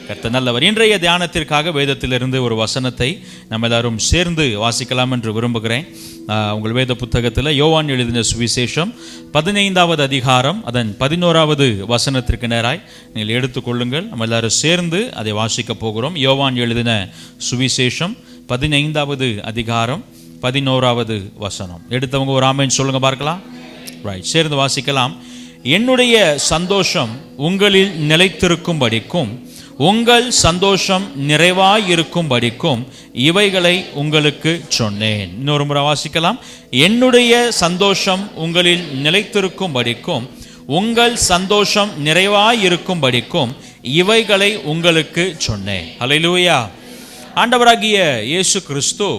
கர்த்தர் நல்லவர். இன்றைய தியானத்திற்காக வேதத்திலிருந்து ஒரு வசனத்தை நம்ம எல்லாரும் சேர்ந்து வாசிக்கலாம் என்று விரும்புகிறேன். உங்கள் வேத புத்தகத்தில் யோவான் எழுதின சுவிசேஷம் 15வது அதிகாரம் அதன் 11வது வசனத்திற்கு நேராய் நீங்கள் எடுத்துக்கொள்ளுங்கள். நம்ம எல்லாரும் சேர்ந்து அதை வாசிக்க போகிறோம். யோவான் எழுதின சுவிசேஷம் 15வது அதிகாரம் 11வது வசனம். எடுத்தவங்க ஒரு ஆமென் சொல்லுங்க பார்க்கலாம். ரைட், சேர்ந்து வாசிக்கலாம். என்னுடைய சந்தோஷம் உங்களில் நிலைத்திருக்கும்படிக்கும் உங்கள் சந்தோஷம் நிறைவாயிருக்கும்படிக்கும் இவைகளை உங்களுக்கு சொன்னேன். இன்னொரு முறை வாசிக்கலாம். என்னுடைய சந்தோஷம் உங்களில் நிலைத்திருக்கும்படிக்கும் உங்கள் சந்தோஷம் நிறைவாயிருக்கும்படிக்கும் இவைகளை உங்களுக்கு சொன்னேன். ஹல்லேலூயா. ஆண்டவராகிய இயேசு கிறிஸ்து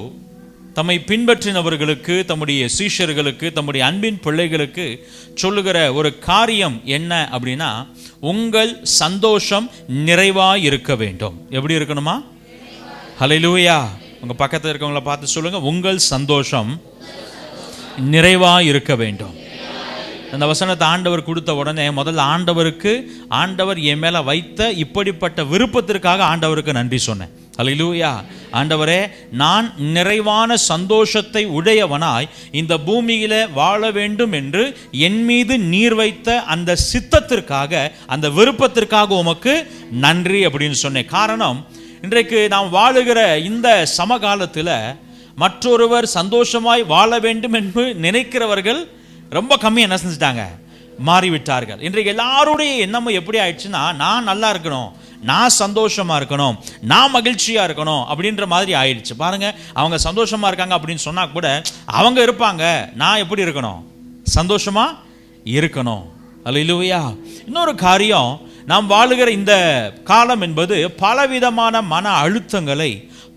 தம்மை பின்பற்றினவர்களுக்கு, தம்முடைய சீஷர்களுக்கு, தம்முடைய அன்பின் பிள்ளைகளுக்கு சொல்லுகிற ஒரு காரியம் என்ன அப்படின்னா, உங்கள் சந்தோஷம் நிறைவாக இருக்க வேண்டும். எப்படி இருக்கணுமா? ஹல்லேலூயா. உங்கள் பக்கத்தில் இருக்கவங்கள பார்த்து சொல்லுங்க, உங்கள் சந்தோஷம் நிறைவாக இருக்க வேண்டும். அந்த வசனத்தை ஆண்டவர் கொடுத்த உடனே முதல்ல ஆண்டவர் என் மேலே வைத்த இப்படிப்பட்ட விருப்பத்திற்காக ஆண்டவருக்கு நன்றி சொன்னேன். ஹல்லேலூயா. ஆண்டவரே, நான் நிறைவான சந்தோஷத்தை உடையவனாய் இந்த பூமியில வாழ வேண்டும் என்று என் மீது நீர் வைத்த அந்த சித்தத்திற்காக, அந்த விருப்பத்திற்காக உமக்கு நன்றி அப்படின்னு சொன்னேன். காரணம், இன்றைக்கு நாம் வாழுகிற இந்த சமகாலத்தில் மற்றொருவர் சந்தோஷமாய் வாழ வேண்டும் என்று நினைக்கிறவர்கள் ரொம்ப கம்மி. என்ன செஞ்சுட்டாங்க? மாறிவிட்டார்கள். இன்றைக்கு எல்லாருடைய எண்ணமும் எப்படி ஆயிடுச்சுன்னா, நான் நல்லா இருக்கணும், நான் சந்தோஷமா இருக்கணும், நான் மகிழ்ச்சியா இருக்கணும் அப்படின்ற மாதிரி ஆயிடுச்சு. பாருங்க, அவங்க சந்தோஷமா இருக்காங்க அப்படின்னு சொன்னா கூட அவங்க இருப்பாங்க, நான் எப்படி இருக்கணும்? சந்தோஷமா இருக்கணும். அல்லேலூயா. இன்னொரு காரியம், நாம் வாழுகிற இந்த காலம் என்பது பலவிதமான மன அழுத்தங்களை,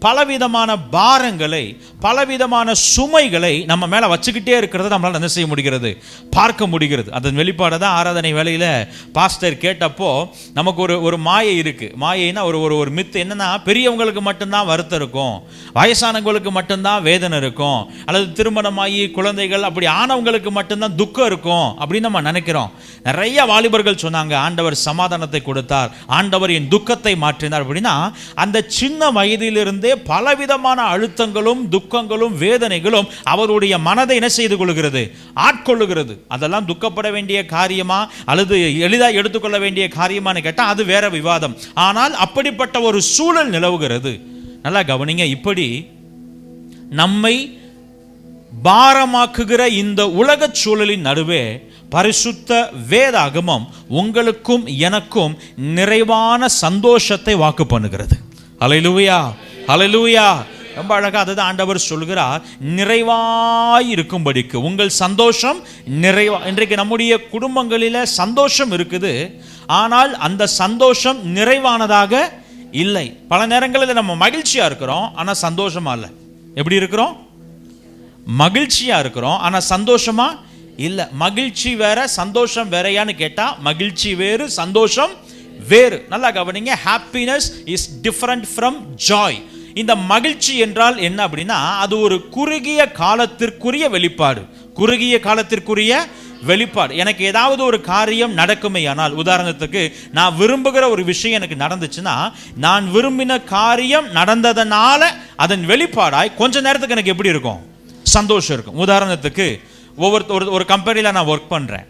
பலவிதமான பாரங்களை, பலவிதமான சுமைகளை நம்ம மேலே வச்சுக்கிட்டே இருக்கிறத நம்மளால் என்ன செய்ய முடிகிறது? பார்க்க முடிகிறது. அதன் வெளிப்பாடை தான் ஆராதனை வேளையில் பாஸ்டர் கேட்டப்போ நமக்கு ஒரு மாயை இருக்குது. மாயைனா ஒரு மித்து என்னன்னா, பெரியவங்களுக்கு மட்டும்தான் வருத்தம் இருக்கும், வயசானவங்களுக்கு மட்டும்தான் வேதனை இருக்கும், அல்லது திருமணமாகி குழந்தைகள் அப்படி ஆனவங்களுக்கு மட்டும்தான் துக்கம் இருக்கும் அப்படின்னு நம்ம நினைக்கிறோம். நிறைய வாலிபர்கள் சொன்னாங்க, ஆண்டவர் சமாதானத்தை கொடுத்தார், ஆண்டவர் என் துக்கத்தை மாற்றினார் அப்படின்னா, அந்த சின்ன வயதிலிருந்தே பலவிதமான அழுத்தங்களும் துக்கங்களும் வேதனைகளும் அவருடைய மனதை என்ன செய்து கொள்கிறது? ஆட்கொள்ளுகிறது. அதெல்லாம் துக்கப்பட வேண்டிய காரியமா அல்லது எளிதாக எடுத்துக்கொள்ள வேண்டிய காரியமானு கேட்டால் அது வேற விவாதம். ஆனால் அப்படிப்பட்ட ஒரு சூழல் நிலவுகிறது. நல்லா கவனிங்க. இப்படி நம்மை பாரமாக்குகிற இந்த உலக சூழலின் நடுவே பரிசுத்த வேதாகமம் உங்களுக்கும் எனக்கும் நிறைவான சந்தோஷத்தை வாக்கு பண்ணுகிறது. ஹல்லேலூயா, ஹல்லேலூயா. ரொம்ப அழகா அதுதான் ஆண்டவர் சொல்கிறார், நிறைவாய் இருக்கும்படிக்கு உங்கள் சந்தோஷம் நிறைவா. இன்றைக்கு நம்முடைய குடும்பங்களில் சந்தோஷம் இருக்குது, ஆனால் அந்த சந்தோஷம் நிறைவானதாக இல்லை. பல நேரங்களில் நம்ம மகிழ்ச்சியா இருக்கிறோம், ஆனால் சந்தோஷமா இல்லை. எப்படி இருக்கிறோம்? மகிழ்ச்சியா இருக்கிறோம், ஆனால் சந்தோஷமா இல்லை. மகிழ்ச்சி வேற சந்தோஷம் வேறையான்னு கேட்டா, மகிழ்ச்சி வேறு சந்தோஷம் வேறு. நல்லா கவனிங்க. Happiness is different from Joy. இந்த மகிழ்ச்சி என்றால் என்ன அப்படின்னா, அது ஒரு குறுகிய காலத்திற்குரிய வெளிப்பாடு. குறுகிய காலத்திற்குரிய வெளிப்பாடு. எனக்கு ஏதாவது ஒரு காரியம் நடக்குமே ஆனால், உதாரணத்துக்கு நான் விரும்புகிற ஒரு விஷயம் எனக்கு நடந்துச்சுன்னா, நான் விரும்பின காரியம் நடந்ததனால அதன் வெளிப்பாடாய் கொஞ்ச நேரத்துக்கு எனக்கு எப்படி இருக்கும்? சந்தோஷம் இருக்கும். உதாரணத்துக்கு ஒரு கம்பெனியில் நான் ஒர்க் பண்ணுறேன்.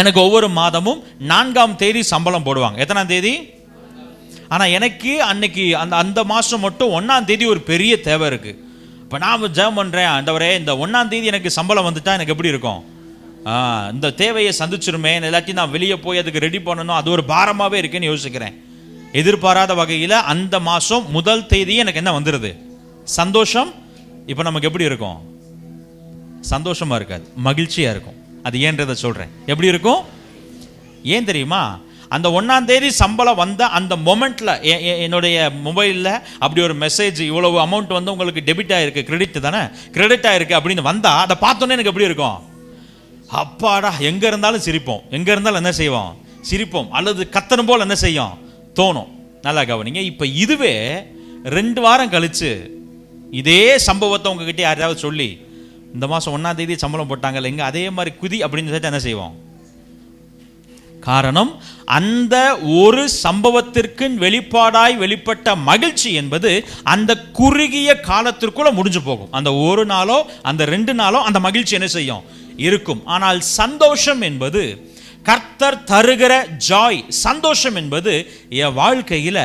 எனக்கு ஒவ்வொரு மாதமும் 4ஆம் தேதி சம்பளம் போடுவாங்க. எத்தனாம் தேதி? ஆனால் எனக்கு அன்னைக்கு அந்த மாதம் மட்டும் 1ஆம் தேதி ஒரு பெரிய தேவை இருக்குது. இப்போ நான் ஜெபம் பண்ணுறேன், ஆண்டவரே இந்த 1ஆம் தேதி எனக்கு சம்பளம் வந்துட்டா எனக்கு எப்படி இருக்கும்? இந்த தேவையை சந்திச்சிருமே, எல்லாத்தையும் நான் வெளியே போய் அதுக்கு ரெடி பண்ணணும், அது ஒரு பாரமாகவே இருக்குன்னு யோசிக்கிறேன். எதிர்பாராத வகையில் அந்த மாதம் முதல் தேதியே எனக்கு என்ன வந்துடுது? சந்தோஷம். இப்போ நமக்கு எப்படி இருக்கும்? சந்தோஷமாக இருக்காது, மகிழ்ச்சியாக இருக்கும். அது ஏன்றதை சொல்கிறேன். எப்படி இருக்கும்? ஏன் தெரியுமா? அந்த 1ஆம் தேதி சம்பளம் வந்த அந்த மொமெண்ட்டில் என்னுடைய மொபைலில் அப்படி ஒரு மெசேஜ், இவ்வளவு அமௌண்ட் வந்து உங்களுக்கு டெபிட் ஆகிருக்கு, கிரெடிட் தானே, கிரெடிட் ஆகிருக்கு அப்படின்னு வந்தால் அதை பார்த்தோன்னே எனக்கு எப்படி இருக்கும்? அப்பாடா, எங்கே இருந்தாலும் சிரிப்போம். எங்கே இருந்தாலும் என்ன செய்வோம்? சிரிப்போம். அல்லது கத்தனும் போல் என்ன செய்யும்? தோணும். நல்லா கவனிங்க. இப்போ இதுவே 2 வாரம் கழித்து இதே சம்பவத்தை உங்ககிட்ட யாராவது சொல்லி, இந்த மாதம் 1ஆம் தேதி சம்பளம் போட்டாங்கல்ல, எங்கே அதே மாதிரி குதி அப்படின்னு சொல்லிட்டு என்ன செய்வோம்? காரணம், அந்த ஒரு சம்பவத்திற்கு வெளிப்பட்ட மகிழ்ச்சி என்பது அந்த குறுகிய காலத்திற்குள்ள முடிஞ்சு போகும். அந்த ஒரு நாளோ அந்த 2 நாளோ அந்த மகிழ்ச்சி என்ன செய்யும், இருக்கும். ஆனால் சந்தோஷம் என்பது கர்த்தர் தருகிற ஜாய், சந்தோஷம் என்பது என் வாழ்க்கையில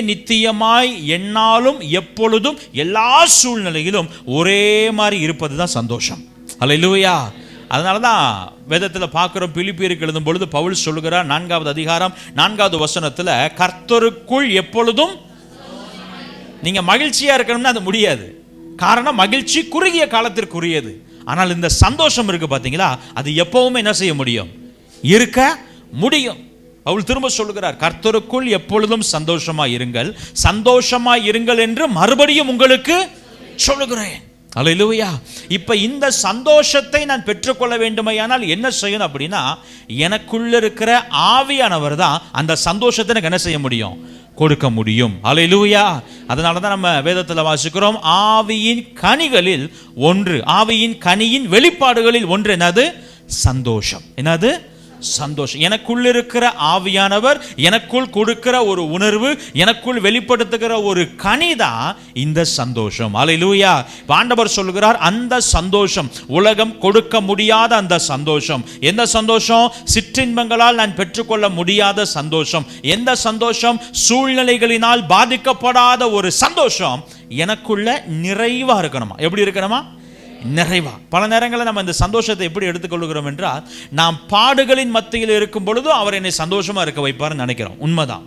நித்தியமாய் என்னாலும் எப்பொழுதும் எல்லா சூழ்நிலையிலும் ஒரே மாதிரி இருப்பது தான் சந்தோஷம். அல்லேலூயா. அதனால தான் வேதத்தில் பார்க்குறோம், பிலிப்பியருக்கு எழுதும் பொழுது பவுல் சொல்லுகிறார் 4வது அதிகாரம் 4வது வசனத்தில், கர்த்தருக்குள் எப்பொழுதும் நீங்கள் மகிழ்ச்சியாக இருக்கணும்னா அது முடியாது. காரணம், மகிழ்ச்சி குறுகிய காலத்திற்குரியது. ஆனால் இந்த சந்தோஷம் இருக்கு பார்த்தீங்களா, அது எப்பவுமே என்ன செய்ய முடியும், இருக்க முடியும். பவுல் திரும்ப சொல்லுகிறார், கர்த்தருக்குள் எப்பொழுதும் சந்தோஷமாய் இருங்கள் என்று மறுபடியும் உங்களுக்கு சொல்லுகிறேன். அல்லேலூயா. இப்ப இந்த சந்தோஷத்தை நான் பெற்றுக்கொள்ள வேண்டுமையானால் என்ன செய்யணும் அப்படின்னா, எனக்குள்ள இருக்கிற ஆவியானவர் தான் அந்த சந்தோஷத்தை எனக்கு என்ன செய்ய முடியும், கொடுக்க முடியும். அல்லேலூயா. அதனால தான் நம்ம வேதத்தில் வாசிக்கிறோம், ஆவியின் கனிகளில் ஒன்று, ஆவியின் கனியின் வெளிப்பாடுகளில் ஒன்று என்னது, சந்தோஷம். என்னது, சந்தோஷம். எனக்குள் இருக்கிற ஆவியானவர் எனக்குள் கொடுக்கிற ஒரு உணர்வு, எனக்குள் வெளிப்படுத்துகிற ஒரு கனிதான் இந்த சந்தோஷம். அல்லேலூயா. ஆண்டவர் சொல்கிறார், அந்த சந்தோஷம், உலகம் கொடுக்க முடியாத அந்த சந்தோஷம். எந்த சந்தோஷம்? சிற்றின்பங்களால் நான் பெற்றுக்கொள்ள முடியாத சந்தோஷம். எந்த சந்தோஷம்? சூழ்நிலைகளினால் பாதிக்கப்படாத ஒரு சந்தோஷம் எனக்குள்ள நிறைவா இருக்கணுமா. எப்படி இருக்கணுமா? நிறைவா. பல நேரங்களில் நம்ம இந்த சந்தோஷத்தை எப்படி எடுத்துக்கொள்கிறோம் என்றால், நாம் பாடுகளின் மத்தியில் இருக்கும் பொழுது அவர் என்னை சந்தோஷமா இருக்க வைப்பார்னு நினைக்கிறோம். உண்மைதான்.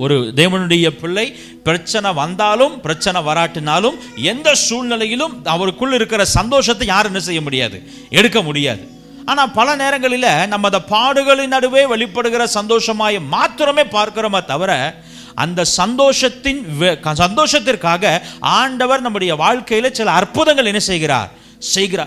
ஒரு தேவனுடைய பிள்ளை பிரச்சனை வந்தாலும் பிரச்சனை வராட்டினாலும் எந்த சூழ்நிலையிலும் அவருக்குள் இருக்கிற சந்தோஷத்தை யாரும் என்ன செய்ய முடியாது, எடுக்க முடியாது. ஆனால் பல நேரங்களில் நம்ம அந்த பாடுகளின் நடுவே வெளிப்படுகிற சந்தோஷமாய் மாத்திரமே பார்க்கிறோமே தவிர, அந்த சந்தோஷத்திற்காக ஆண்டவர் நம்முடைய வாழ்க்கையில் சில அற்புதங்கள் என்ன செய்கிறார்.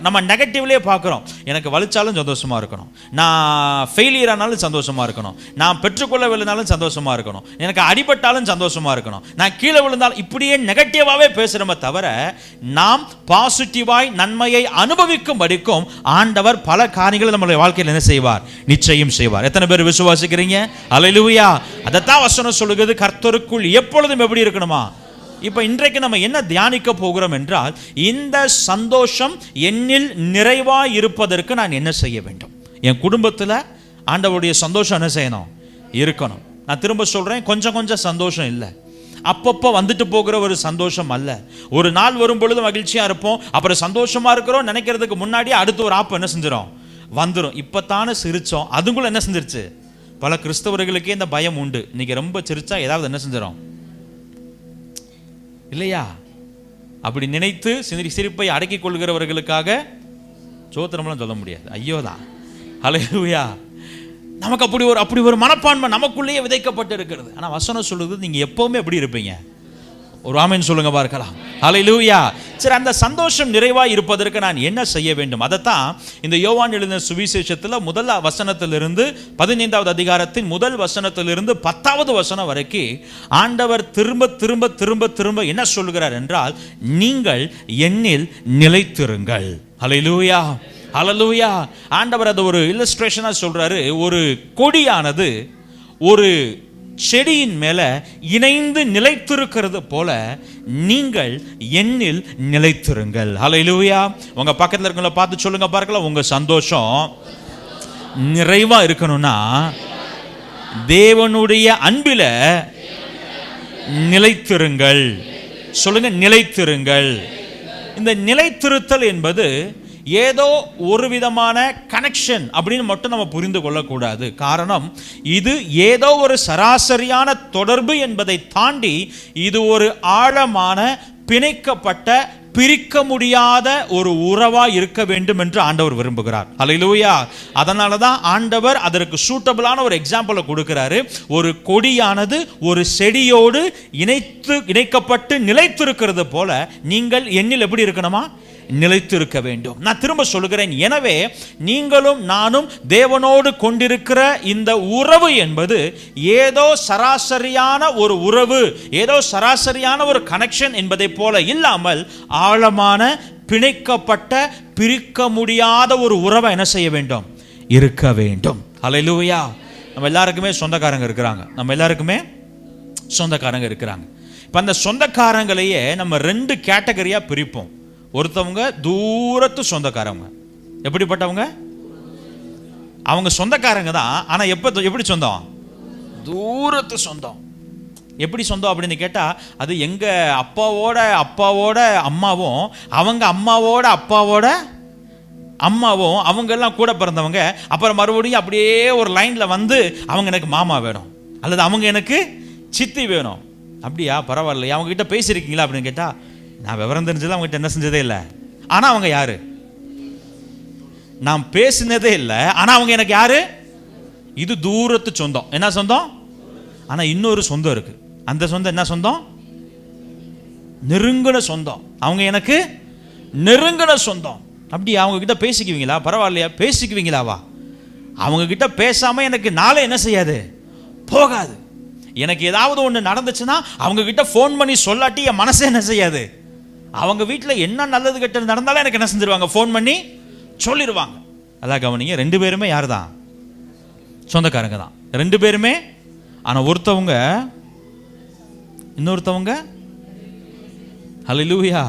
நம்ம நெகட்டிவ்லேயே பார்க்குறோம். எனக்கு வலிச்சாலும் சந்தோஷமாக இருக்கணும், நான் ஃபெயிலியர் ஆனாலும் சந்தோஷமாக இருக்கணும், நான் பெற்றுக்கொள்ள விழுந்தாலும் சந்தோஷமாக இருக்கணும், எனக்கு அடிபட்டாலும் சந்தோஷமாக இருக்கணும், நான் கீழே விழுந்தாலும், இப்படியே நெகட்டிவாகவே பேசுகிறோமே தவிர, நாம் பாசிட்டிவாய் நன்மையை அனுபவிக்கும் படிக்கும் ஆண்டவர் பல காரியங்களை நம்மளுடைய வாழ்க்கையில் என்ன செய்வார், நிச்சயம் செய்வார். எத்தனை பேர் விசுவாசிக்கிறீங்க? அல்லேலூயா. அதைத்தான் வசனம் சொல்லுகிறது, கர்த்தருக்குள் எப்பொழுதும் எப்படி இருக்கணுமா. இப்போ இன்றைக்கு நம்ம என்ன தியானிக்க போகிறோம் என்றால், இந்த சந்தோஷம் என்னில் நிறைவாக இருப்பதற்கு நான் என்ன செய்ய வேண்டும். என் குடும்பத்தில் ஆண்டவருடைய சந்தோஷம் என்ன செய்யணும், இருக்கணும். நான் திரும்ப சொல்கிறேன், கொஞ்சம் சந்தோஷம் இல்லை, அப்பப்போ வந்துட்டு போகிற ஒரு சந்தோஷம் அல்ல. ஒரு நாள் வரும் பொழுது மகிழ்ச்சியாக இருப்போம், அப்புறம் சந்தோஷமாக இருக்கிறோம் நினைக்கிறதுக்கு முன்னாடியே அடுத்து ஒரு ஆப்பு என்ன செஞ்சிடும், வந்துடும். இப்போ தானே சிரித்தோம், அதுக்குள்ள என்ன செஞ்சிருச்சு. பல கிறிஸ்தவர்களுக்கே இந்த பயம் உண்டு, இன்னைக்கு ரொம்ப சிரிச்சா ஏதாவது என்ன செஞ்சிடும் இல்லையா. அப்படி நினைத்து சிரிப்பை அடக்கிக் கொள்கிறவர்களுக்காக சோத்திரம்லாம் சொல்ல முடியாது, ஐயோதான். அல்லேலூயா. நமக்கு அப்படி ஒரு மனப்பான்மை நமக்குள்ளேயே விதைக்கப்பட்டு இருக்கிறது. ஆனால் வசனம் சொல்லுது, நீங்க எப்பவுமே எப்படி இருப்பீங்க. ஒரு ஆமென் சொல்லுங்க பார்க்கலாம். அல்லேலூயா. சரி, அந்த சந்தோஷம் நிறைவாக இருப்பதற்கு நான் என்ன செய்ய வேண்டும்? அதைத்தான் இந்த யோவான் எழுதின சுவிசேஷத்தில் முதல் வசனத்திலிருந்து 15வது அதிகாரத்தின் முதல் வசனத்திலிருந்து 10வது வசனம் வரைக்கும் ஆண்டவர் திரும்ப என்ன சொல்கிறார் என்றால், நீங்கள் என்னில் நிலைத்திருங்கள். அல்லேலூயா. அல்லேலூயா. ஆண்டவர் அது ஒரு இல்லஸ்ட்ரேஷனா சொல்றாரு. ஒரு கொடியானது ஒரு செடியின் மேல இணைந்து நிலைத்திருக்கிறது போல நீங்கள் என்னில் நிலைத்திருங்கள். அல்லேலூயா. உங்க பக்கத்துல இருக்கவங்கள பார்த்து சொல்லுங்க பார்க்கலாம், உங்க சந்தோஷம் நிறைவா இருக்கணும்னா தேவனுடைய அன்பில நிலைத்திருங்கள். சொல்லுங்க, நிலைத்திருங்கள். இந்த நிலைத்திருத்தல் என்பது ஏதோ ஒரு விதமான கனெக்ஷன் அப்படின்னு மட்டும் நம்ம புரிந்து கொள்ளக்கூடாது. காரணம், இது ஏதோ ஒரு சராசரியான தொடர்பு என்பதை தாண்டி இது ஒரு ஆழமான பிணைக்கப்பட்ட பிரிக்க முடியாத ஒரு உறவா இருக்க வேண்டும் என்று ஆண்டவர் விரும்புகிறார். அல்லேலூயா. அதனால தான் ஆண்டவர் அதற்கு சூட்டபிளான ஒரு எக்ஸாம்பிளை கொடுக்கிறாரு. ஒரு கொடியானது ஒரு செடியோடு இணைக்கப்பட்டு நிலைத்திருக்கிறது போல நீங்கள் என்னில் எப்படி இருக்கணுமா, நிலைத்திருக்க வேண்டும். நான் திரும்ப சொல்லுகிறேன், எனவே நீங்களும் நானும் தேவனோடு கொண்டிருக்கிற இந்த உறவு என்பது ஏதோ சராசரியான ஒரு உறவு, ஏதோ சராசரியான ஒரு கனெக்ஷன் என்பதை போல இல்லாமல் ஆழமான பிணைக்கப்பட்ட பிரிக்க முடியாத ஒரு உறவை என்ன செய்ய வேண்டும், இருக்க வேண்டும். ஹல்லேலூயா. நம்ம எல்லாருக்குமே சொந்தக்காரங்க இருக்கிறாங்க. நம்ம எல்லாருக்குமே சொந்தக்காரங்க இருக்கிறாங்க. இப்போ அந்த சொந்தக்காரங்களையே நம்ம 2 கேட்டகரியாக பிரிப்போம். ஒருத்தவங்க தூரத்து சொந்தக்காரங்க. எப்படிப்பட்டவங்க? அவங்க சொந்தக்காரங்க தான், ஆனால் எப்படி சொந்தம்? தூரத்து சொந்தம். எப்படி சொந்தம் அப்படின்னு கேட்டால், அது எங்கள் அப்பாவோட அம்மாவும் அவங்க அம்மாவோட அப்பாவோட அம்மாவும் அவங்கெல்லாம் கூட பிறந்தவங்க. அப்புறம் மறுபடியும் அப்படியே ஒரு லைனில் வந்து அவங்க எனக்கு மாமா வேணும், அல்லது அவங்க எனக்கு சித்தி வேணும். அப்படியா, பரவாயில்லையா, அவங்ககிட்ட பேசியிருக்கீங்களா அப்படின்னு கேட்டால், நான் விவரம் தெரிஞ்சது அவங்ககிட்ட என்ன செஞ்சதே இல்லை. ஆனால் அவங்க யாரு? நான் பேசினதே இல்லை, ஆனால் அவங்க எனக்கு யாரு? இது தூரத்து சொந்தம். என்ன சொந்தம்? ஆனால் இன்னொரு சொந்தம் இருக்கு. அந்த சொந்தம் என்ன சொந்தம்? நெருங்கின சொந்தம். அவங்க எனக்கு நெருங்கின சொந்தம். அப்படி அவங்க கிட்ட பேசிக்குவீங்களா? பரவாயில்லையா, பேசிக்குவீங்களாவா? அவங்க கிட்ட பேசாம எனக்கு நாளே என்ன செய்யாது, போகாது. எனக்கு ஏதாவது ஒன்று நடந்துச்சுன்னா அவங்க கிட்ட ஃபோன் பண்ணி சொல்லாட்டி என் மனசே என்ன செய்யாது. அவங்க வீட்டில் என்ன நல்லது கெட்டது நடந்தாலும் எனக்கு என்ன செஞ்சிருவாங்க, ஃபோன் பண்ணி சொல்லிடுவாங்க. அதான் கவனிங்க, 2 பேருமே யார் தான்? சொந்தக்காரங்க தான் 2 பேருமே. ஆனால் ஒருத்தவங்க இன்னொருத்தவங்க. ஹல்லேலூயா.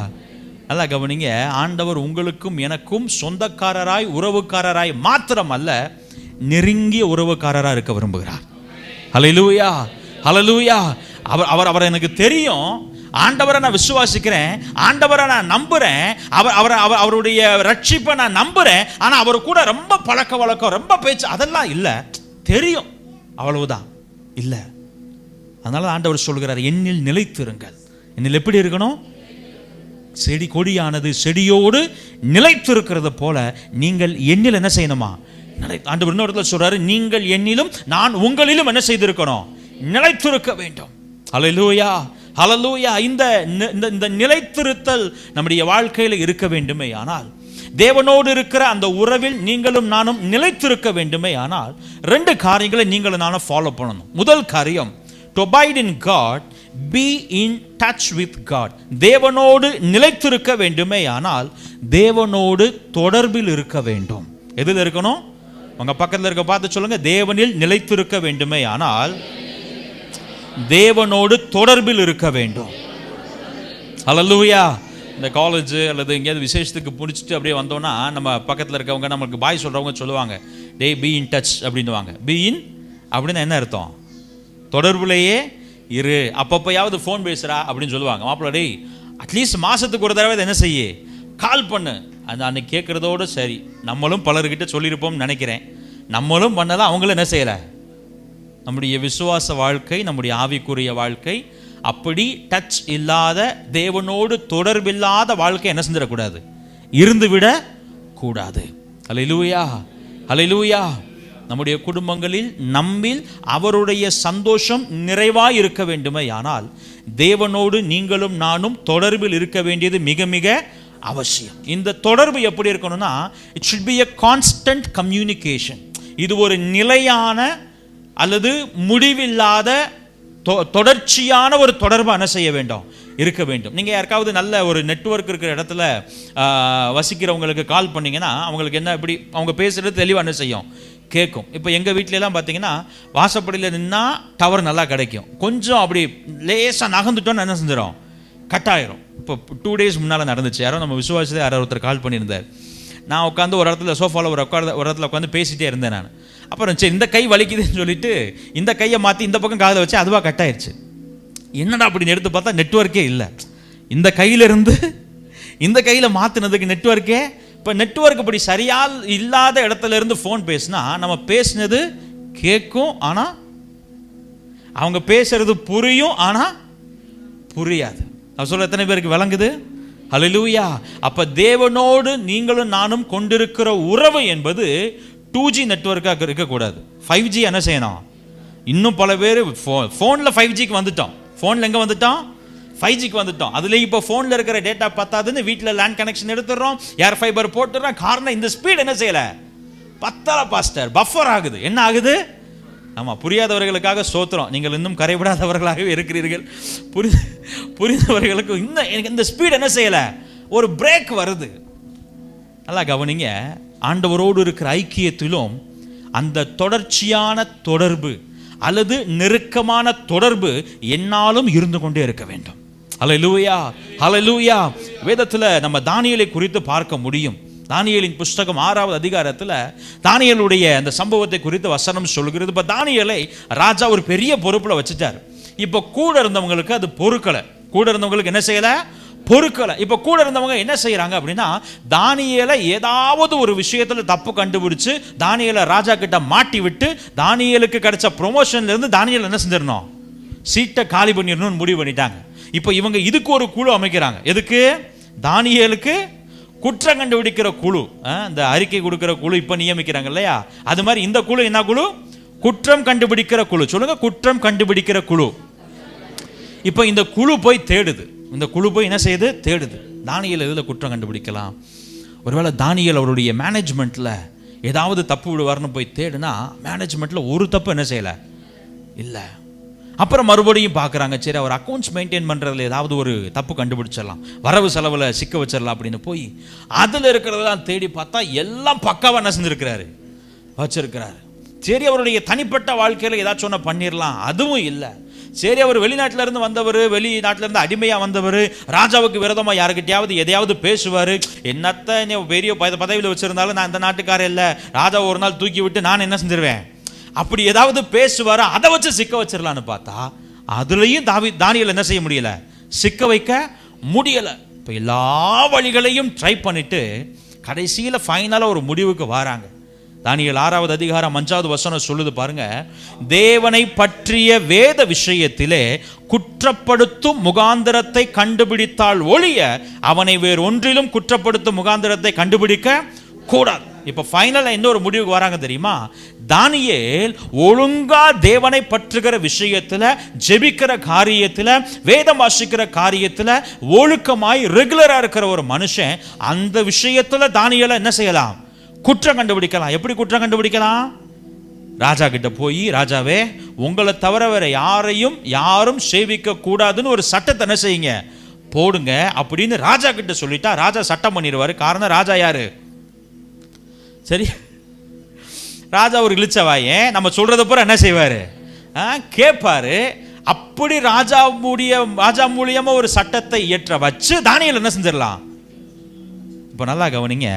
நல்லா கவனிங்க, ஆண்டவர் உங்களுக்கும் எனக்கும் சொந்தக்காரராய் உறவுக்காரராய் மாத்திரம் அல்ல, நெருங்கிய உறவுக்காரராக இருக்க விரும்புகிறார். ஹல்லேலூயா, ஹல்லேலூயா. அவர் எனக்கு தெரியும், ஆண்டவரை நான் விசுவாசிக்கிறேன், ஆண்டவரை நான் நம்புறேன், அவருடைய ரட்சிப்பை நான் நம்புறேன். ஆனால் அவர் கூட ரொம்ப பழக்க வழக்கம், ரொம்ப பேச்சு அதெல்லாம் இல்லை, தெரியும், அவ்வளவுதான் இல்லை. அதனால ஆண்டவர் சொல்கிறார், என்னில் நிலைத்திருங்கள். என்னில் எப்படி இருக்கணும்? செடி கொடியானது செடியோடு நிலைத்திருக்கிறது போல நீங்கள் என்னில் என்ன செய்யணுமா? ஆண்டவர் இன்னொரு இடத்துல சொல்றாரு, நீங்கள் என்னிலும் நான் உங்களிலும் என்ன செய்திருக்கணும்? நிலைத்திருக்க வேண்டும். ஹல்லேலூயா, ஹல்லேலூயா. இந்த நிலைத்திருத்தல் நம்முடைய வாழ்க்கையில் இருக்க வேண்டுமே ஆனால், தேவனோடு இருக்கிற அந்த உறவில் நீங்களும் நானும் நிலைத்திருக்க வேண்டுமே ஆனால் 2 காரியங்களை நீங்களும் நானும் ஃபாலோ பண்ணணும். முதல் காரியம், to abide in God, be in touch with God. தேவனோடு நிலைத்திருக்க வேண்டுமே ஆனால் தேவனோடு தொடர்பில் இருக்க வேண்டும். எதில் இருக்கணும்? உங்க பக்கத்தில் இருக்க பார்த்து சொல்லுங்க, தேவனில் நிலைத்திருக்க வேண்டுமே ஆனால் தேவனோடு தொடர்பில் இருக்க வேண்டும். ஹல்லேலூயா. இந்த காலேஜ் அல்லது எங்கேயாவது விசேஷத்துக்கு முடிச்சுட்டு அப்படியே வந்தோம்னா நம்ம பக்கத்தில் இருக்கவங்க நமக்கு பாய் சொல்கிறவங்க சொல்லுவாங்க, டே பி இன் டச் அப்படின்னுவாங்க. பி இன் அப்படின்னு என்ன அர்த்தம்? தொடர்புலையே இரு, அப்பப்போயாவது ஃபோன் பேசுகிறா அப்படின்னு சொல்லுவாங்க. மாப்பிள்ளை, டேய் அட்லீஸ்ட் மாதத்துக்கு ஒரு தடவை என்ன செய்ய, கால் பண்ணு. அந்த அன்னைக்கு கேட்குறதோடு சரி. நம்மளும் பலர்கிட்ட சொல்லியிருப்போம்னு நினைக்கிறேன். நம்மளும் பண்ணலாம், அவங்களும் என்ன செய்யலை. நம்முடைய விசுவாச வாழ்க்கை, நம்முடைய ஆவிக்குரிய வாழ்க்கை அப்படி டச் இல்லாத, தேவனோடு தொடர்பில்லாத வாழ்க்கை என்ன செஞ்சிடக்கூடாது, இருந்துவிட கூடாது. ஹல்லேலூயா, ஹல்லேலூயா. நம்முடைய குடும்பங்களில் நம்மில் அவருடைய சந்தோஷம் நிறைவாய் இருக்க வேண்டுமே ஆனால் தேவனோடு நீங்களும் நானும் தொடர்பில் இருக்க வேண்டியது மிக மிக அவசியம். இந்த தொடர்பு எப்படி இருக்கணும்னா, it should be a constant communication. இது ஒரு நிலையான அல்லது முடிவில்லாத தொடர்ச்சியான ஒரு தொடர்பு என்ன செய்ய வேண்டும், இருக்க வேண்டும். நீங்கள் யாருக்காவது நல்ல ஒரு நெட்வொர்க் இருக்கிற இடத்துல வசிக்கிறவங்களுக்கு கால் பண்ணிங்கன்னா அவங்களுக்கு என்ன, இப்படி அவங்க பேசுகிறது தெளிவாக என்ன செய்யும், கேட்கும். இப்போ எங்கள் வீட்டிலலாம் பார்த்தீங்கன்னா வாசப்படியில் நின்னா டவர் நல்லா கிடைக்கும். கொஞ்சம் அப்படி லேசாக நகர்ந்துட்டோன்னு என்ன செஞ்சிடும், கட்டாயிரும். இப்போ 2 days முன்னால் நடந்துச்சு. யாரோ நம்ம விசுவாசத்தை யாரோ ஒருத்தர் கால் பண்ணியிருந்தார். நான் உட்காந்து ஒரு இடத்துல சோஃபாவில் ஒரு இடத்துல உட்காந்து பேசிகிட்டே இருந்தேன் நான். அப்புறம் சரி இந்த கை வலிக்குதுன்னு சொல்லிட்டு இந்த கையை மாற்றி இந்த பக்கம் காதில் வச்சு அதுவாக கட் ஆயிடுச்சு. என்னடா அப்படின்னு எடுத்து பார்த்தா நெட்வொர்க்கே இல்லை. இந்த கையிலிருந்து இந்த கையில் மாற்றினதுக்கு நெட்வொர்க்கே. இப்போ நெட்வொர்க் இப்படி சரியால் இல்லாத இடத்துல இருந்து ஃபோன் பேசினா நம்ம பேசினது கேட்கும், ஆனால் அவங்க பேசுறது புரியும், ஆனால் புரியாது. அவர் சொல்ல எத்தனை பேருக்கு விளங்குது? ஹல்லேலூயா. அப்போ தேவனோடு நீங்களும் நானும் கொண்டிருக்கிற உறவு என்பது 2G நெட்வொர்க்காக இருக்கக்கூடாது. 5G என்ன செய்யணும்? இன்னும் பல பேர் ஃபோனில் 5Gக்கு வந்துட்டோம். ஃபோனில் எங்கே வந்துட்டோம்? 5Gக்கு வந்துட்டோம். அதுலேயும் இப்போ ஃபோனில் இருக்கிற டேட்டா பத்தாதுன்னு வீட்டில் லேண்ட் கனெக்ஷன் எடுத்துடுறோம், ஏர் ஃபைபர் போட்டுடுறோம். காரணம் இந்த ஸ்பீட் என்ன செய்யலை, பத்தலை பாஸ்டர், பஃபர் ஆகுது. என்ன ஆகுது? ஆமாம், புரியாதவர்களுக்காக ஸ்தோத்திரம், நீங்கள் இன்னும் கரைபடாதவர்களாகவே இருக்கிறீர்கள். புரிந்தவர்களுக்கு இன்னும் எனக்கு இந்த ஸ்பீட் என்ன செய்யலை, ஒரு பிரேக் வருது. நல்லா கவனிங்க, ஆண்டவரோடு இருக்கிற ஐக்கியத்திலும் அந்த தொடர்ச்சியான தொடர்பு அல்லது நெருக்கமான தொடர்பு என்னாலும் இருந்து கொண்டே இருக்க வேண்டும். ஹல்லேலூயா, ஹல்லேலூயா. வேதத்தில் நம்ம தானியேலை குறித்து பார்க்க முடியும். தானியேலின் புஸ்தகம் 6வது அதிகாரத்தில் தானியேலுடைய அந்த சம்பவத்தை குறித்து வசனம் சொல்கிறது. இப்போ தானியேலை ராஜா ஒரு பெரிய பொறுப்பில் வச்சுட்டார். இப்போ கூட இருந்தவங்களுக்கு அது பொறுக்கலை. கூட இருந்தவங்களுக்கு என்ன செய்யலை? பொறுக்கலை. இப்போ கூட இருந்தவங்க என்ன செய்யறாங்க அப்படின்னா, தானியேலை ஏதாவது ஒரு விஷயத்தில் தப்பு கண்டுபிடிச்சு தானியேலை ராஜா கிட்ட மாட்டி விட்டு தானியேலுக்கு கிடைச்ச ப்ரொமோஷன்ல இருந்து தானியேல் என்ன செஞ்சிடணும்? சீட்டை காலி பண்ணிடணும்னு முடிவு பண்ணிட்டாங்க. இப்போ இவங்க இதுக்கு ஒரு குழு அமைக்கிறாங்க. எதுக்கு? தானியேலுக்கு குற்றம் கண்டுபிடிக்கிற குழு. இந்த அறிக்கை கொடுக்கிற குழு இப்போ நியமிக்கிறாங்க இல்லையா? அது மாதிரி இந்த குழு என்ன குழு? குற்றம் கண்டுபிடிக்கிற குழு. சொல்லுங்க, குற்றம் கண்டுபிடிக்கிற குழு. இப்போ இந்த குழு போய் தேடுது. இந்த குழு போய் என்ன செய்யுது? தேடுது. தானியேல் இதில் குற்றம் கண்டுபிடிக்கலாம். ஒருவேளை தானியேல் அவருடைய மேனேஜ்மெண்ட்டில் ஏதாவது தப்பு விடுவார்னு போய் தேடுனா மேனேஜ்மெண்ட்டில் ஒரு தப்பு என்ன செய்யலை? இல்லை. அப்புறம் மறுபடியும் பார்க்குறாங்க, சரி அவர் அக்கௌண்ட்ஸ் மெயின்டைன் பண்ணுறதுல ஏதாவது ஒரு தப்பு கண்டுபிடிச்சிடலாம், வரவு செலவில் சிக்க வச்சிடலாம் அப்படின்னு போய் அதில் இருக்கிறதெல்லாம் தேடி பார்த்தா எல்லாம் பக்காவாக என்ன செஞ்சுருக்கிறாரு? வச்சிருக்கிறாரு. சரி அவருடைய தனிப்பட்ட வாழ்க்கையில் ஏதாச்சும் ஒன்று பண்ணிடலாம், அதுவும் இல்லை. சரி அவர் வெளிநாட்டிலேருந்து வந்தவர், வெளிநாட்டிலேருந்து அடிமையாக வந்தவர், ராஜாவுக்கு விரோதமாக யாருக்கிட்டையாவது எதையாவது பேசுவார். என்னத்தை பெரிய பதவியில் வச்சுருந்தாலும் நான் இந்த நாட்டுக்காரர் இல்லை, ராஜா ஒரு நாள் தூக்கி விட்டு நான் என்ன செஞ்சிருவேன் அப்படி ஏதாவது பேசுவார், அதை வச்சு சிக்க வச்சிடலான்னு பார்த்தா அதுலேயும் தானியேல் என்ன செய்ய முடியலை? சிக்க வைக்க முடியலை. இப்போ எல்லா வழிகளையும் ட்ரை பண்ணிட்டு கடைசியில் ஃபைனலாக ஒரு முடிவுக்கு வராங்க. தானியேல் 6வது அதிகாரம் 5வது வசனம் சொல்லுது பாருங்க, தேவனை பற்றிய வேத விஷயத்திலே குற்றப்படுத்தும் முகாந்திரத்தை கண்டுபிடித்தால் ஒழிய அவனை வேறு ஒன்றிலும் குற்றப்படுத்தும் முகாந்திரத்தை கண்டுபிடிக்க கூடாது. இப்ப ஃபைனலா இன்னொரு முடிவுக்கு வராங்க தெரியுமா? தானியேல் ஒழுங்கா தேவனை பற்றுகிற விஷயத்துல, ஜெபிக்கிற காரியத்துல, வேதம் வாசிக்கிற காரியத்துல ஒழுக்கமாய் ரெகுலரா இருக்கிற ஒரு மனுஷன் அந்த விஷயத்துல தானியேலை என்ன செய்யலாம்? குற்றம் கண்டுபிடிக்கலாம். எப்படி குற்றம் கண்டுபிடிக்கலாம்? ராஜா கிட்ட போய், ராஜாவே உங்களை தவிர வேற யாரும் சேவிக்க கூடாதுன்னு ஒரு சட்டத்தை என்ன செய்யுங்க? போடுங்க அப்படின்னு ராஜா கிட்ட சொல்லிட்டா ராஜா சட்டம் பண்ணிடுவாரு. காரணம் ராஜா யாரு? சரி, ராஜா ஒரு இழிச்சவாயே, நம்ம சொல்றத பூரா என்ன செய்வாரு? கேட்பாரு. அப்படி ராஜா மூலியமா ஒரு சட்டத்தை இயற்ற வச்சு தானியேல் என்ன செஞ்சிடலாம்? இப்ப நல்லா கவனிங்க,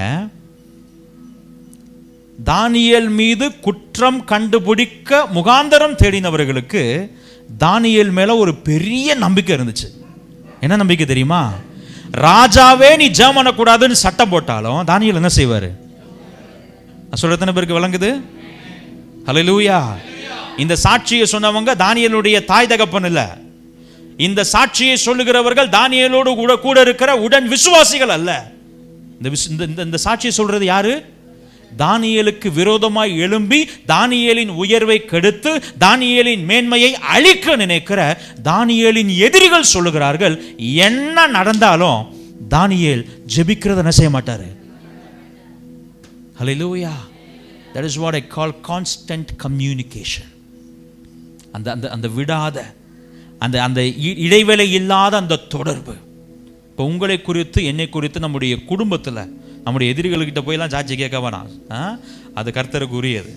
தானியேல் மீது குற்றம் கண்டுபிடிக்க முகாந்தரம் தேடினவர்களுக்கு தானியேல் மேல ஒரு பெரிய நம்பிக்கை இருந்துச்சு. என்ன நம்பிக்கை தெரியுமா? ராஜாவே நீ ஜெபம் பண்ணக்கூடாதுன்னு சட்டம் போட்டாலும் தானியேல் என்ன செய்வாரு? சொல்ற எத்தனை பேருக்கு விளங்குது? ஹல்லேலூயா. இந்த சாட்சியை சொன்னவங்க தானியேலுடைய தாய் தகப்பன் இல்ல. இந்த சாட்சியை சொல்லுகிறவர்கள் தானியேலோடு கூட இருக்கிற உடன் விசுவாசிகள் அல்ல. இந்த சாட்சியை சொல்றது யாரு? தானியேலுக்கு விரோதமாய் எழும்பி தானியேலின் உயர்வை கெடுத்து தானியேலின் மேன்மையை அழிக்க நினைக்கிற தானியேலின் எதிரிகள் சொல்லுகிறார்கள், என்ன நடந்தாலும் தானியேல் ஜெபிக்கிறத என்ன செய்ய மாட்டாரு. Hallelujah. That is what I call constant communication. அந்த விடாத அந்த இடைவேளை இல்லாத அந்த தொடர்பு. இப்போ உங்களை குறித்து என்னை குறித்து நம்முடைய குடும்பத்தில் நம்முடைய எதிரிகள்கிட்ட போயெல்லாம் சாட்சி கேட்க வேணாம். அது கர்த்தருக்கு உரியது.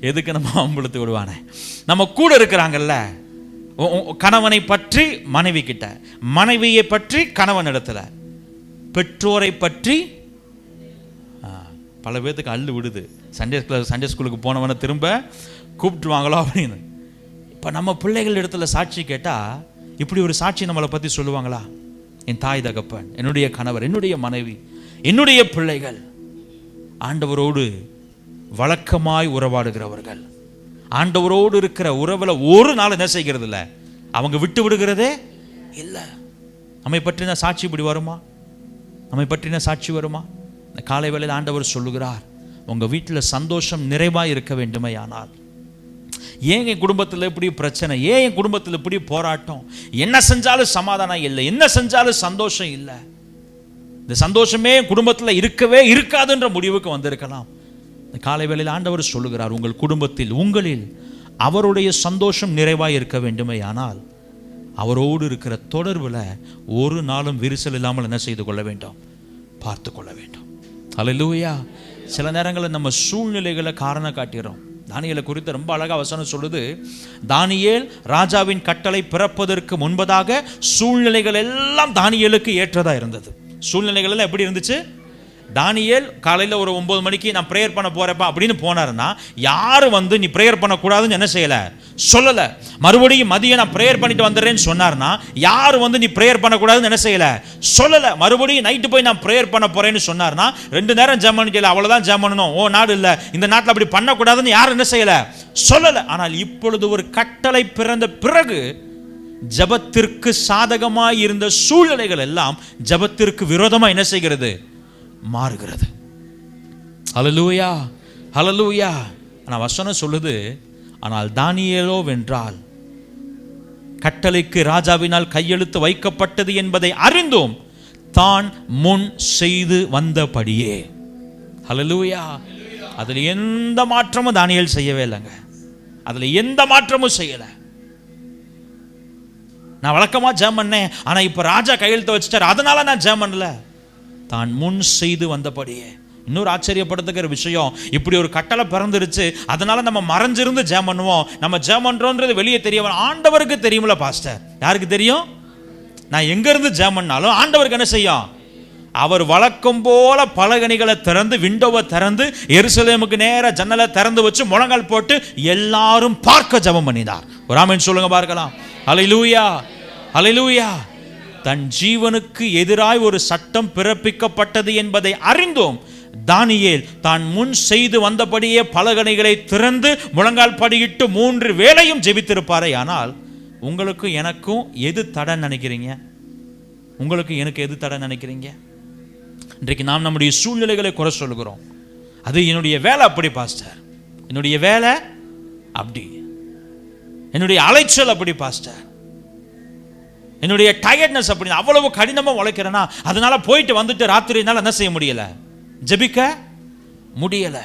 எதுக்கு நம்ம அம்பளத்து விடுவானே? நம்ம கூட இருக்கிறாங்கல்ல, கணவனை பற்றி மனைவி கிட்ட, மனைவியை பற்றி கணவன் இடத்துல, பெற்றோரை பற்றி பல பேர்த்துக்கு அள்ளு விடுது. சண்டே ஸ்கூலுக்கு போனவனை திரும்ப கூப்பிட்டுருவாங்களோ அப்படின்னு. இப்போ நம்ம பிள்ளைகள் இடத்துல சாட்சி கேட்டால் இப்படி ஒரு சாட்சி நம்மளை பற்றி சொல்லுவாங்களா? என் தாய் தகப்பன், என்னுடைய கணவர், என்னுடைய மனைவி, என்னுடைய பிள்ளைகள் ஆண்டவரோடு வழக்கமாய் உறவாடுகிறவர்கள், ஆண்டவரோடு இருக்கிற உறவில் ஒரு நாள் என்ன செய்கிறது இல்லை, அவங்க விட்டு விடுகிறதே இல்லை. நம்மை பற்றின சாட்சி இப்படி வருமா? நம்மை பற்றின சாட்சி வருமா? இந்த காலை வேளையில் ஆண்டவர் சொல்லுகிறார், உங்கள் வீட்டில் சந்தோஷம் நிறைவாக இருக்க வேண்டுமே. ஆனால் ஏன் என் குடும்பத்தில் இப்படி பிரச்சனை, ஏன் என் குடும்பத்தில் இப்படி போராட்டம், என்ன செஞ்சாலும் சமாதானம் இல்லை, என்ன செஞ்சாலும் சந்தோஷம் இல்லை, இந்த சந்தோஷமே குடும்பத்தில் இருக்கவே இருக்காதுன்ற முடிவுக்கு வந்திருக்கலாம். இந்த காலை வேளையில் ஆண்டவர் சொல்லுகிறார், உங்கள் குடும்பத்தில் உங்களில் அவருடைய சந்தோஷம் நிறைவாக இருக்க வேண்டுமே. ஆனால் அவரோடு இருக்கிற தொடர்பில் ஒரு நாளும் விரிசல் இல்லாமல் என்ன செய்து கொள்ள வேண்டும்? பார்த்து கொள்ள வேண்டும். ஹல்லேலூயா. சில நேரங்களில் நம்ம சூழ்நிலைகளை காரணம் காட்டுகிறோம். தானியேலை குறித்து ரொம்ப அழகா வசனம் சொல்லுது, தானியேல் ராஜாவின் கட்டளை பிறப்பதற்கு முன்பதாக சூழ்நிலைகள் எல்லாம் தானியேலுக்கு ஏற்றதா இருந்தது. சூழ்நிலைகள் எல்லாம் எப்படி இருந்துச்சு? தானியேல் காலையில் ஒரு 9 மணிக்கு நான் ப்ரேயர் பண்ண போறேப்பா அப்படின்னு போனாருன்னா, யாரும் வந்து நீ ப்ரேயர் பண்ணக்கூடாதுன்னு என்ன செய்யலை, சொல்லலை. மறுபடியும் மதியம் நான் ப்ரேயர் பண்ணிட்டு வந்துடுறேன்னு சொன்னார்னா, யாரும் வந்து நீ ப்ரேயர் பண்ணக்கூடாதுன்னு என்ன செய்யலை, சொல்லலை. மறுபடியும் நைட்டு போய் நான் ப்ரேயர் பண்ண போறேன்னு சொன்னார்னா, 2 நேரம் ஜெபம் பண்ணிக்கல, அவ்வளோதான் ஜெபம் பண்ணணும். ஓ நாடு இல்லை, இந்த நாட்டில் அப்படி பண்ணக்கூடாதுன்னு யாரும் என்ன செய்யலை, சொல்லலை. ஆனால் இப்பொழுது ஒரு கட்டளை பிறந்த பிறகு ஜெபத்திற்கு சாதகமாய் இருந்த சூழ்நிலைகள் எல்லாம் ஜெபத்திற்கு விரோதமாக என்ன செய்கிறது, மாறுகிறது. ஹல்லேலூயா, ஹல்லேலூயா. ஆனால் வசனம் சொல்லுது, ஆனால் தானியேலோ வென்றால் கட்டளைக்கு ராஜாவினால் கையெழுத்து வைக்கப்பட்டது என்பதை அறிந்தும் தான் முன் செய்து வந்தபடியே. ஹல்லேலூயா. அதில் எந்த மாற்றமும் தானியேல் செய்யவே இல்லைங்க. அதில் எந்த மாற்றமும் செய்யலை. நான் வழக்கமாக ஜெபம் பண்ணேன், ஆனால் இப்போ ராஜா கையெழுத்து வச்சுட்டார், அதனால நான் ஜெபம் பண்ணல. தான் முன் செய்து வந்தபடியே. இன்னொரு ஆச்சரியப்படுத்துகிற விஷயம், இப்படி ஒரு கட்டளை பிறந்துருச்சு, அதனால நம்ம மறைஞ்சிருந்து ஜெபம் பண்ணுவோம், நம்ம ஜெபம் பண்றோம்ன்றது வெளியே தெரிய ஆண்டவருக்கு தெரியுமில்ல பாஸ்டர். யாருக்கு தெரியும்? நான் எங்க இருந்து ஜெபம் பண்ணாலும் ஆண்டவருக்கு என்ன செய்யும்? அவர் வழக்கம் போல பலகணிகளை திறந்து, விண்டோவை திறந்து, எருசலேமுக்கு நேர ஜன்னலை திறந்து வச்சு முழங்கால் போட்டு எல்லாரும் பார்க்க ஜெபம் பண்ணினார். ஒரு ஆமென் சொல்லுங்க பார்க்கலாம். ஹல்லேலூயா, ஹல்லேலூயா. தன் ஜீவனுக்கு எதிராய் ஒரு சட்டம் பிறப்பிக்கப்பட்டது என்பதை அறிந்தும் தானியேல் தான் முன் செய்து வந்தபடியே பலகணிகளை திறந்து முழங்கால் படியிட்டு 3 வேளையும் ஜெபித்திருப்பாரே. ஆனால் உங்களுக்கு எனக்கும் எது தடை நினைக்கிறீங்க? உங்களுக்கு எனக்கு எது தடை நினைக்கிறீங்க? இன்றைக்கு நாம் நம்முடைய சூழ்நிலைகளை குறை சொல்லுகிறோம். அது என்னுடைய வேலை அப்படி பாஸ்டர், என்னுடைய வேலை அப்படி, என்னுடைய அலைச்சல் அப்படி பாஸ்டர், என்னுடைய டயர்ட்னஸ் அப்படி, அவ்வளவு கடினமாக உழைக்கிறேன்னா அதனால போயிட்டு வந்துட்டு ராத்திரினால என்ன செய்ய முடியல, ஜெபிக்க முடியல.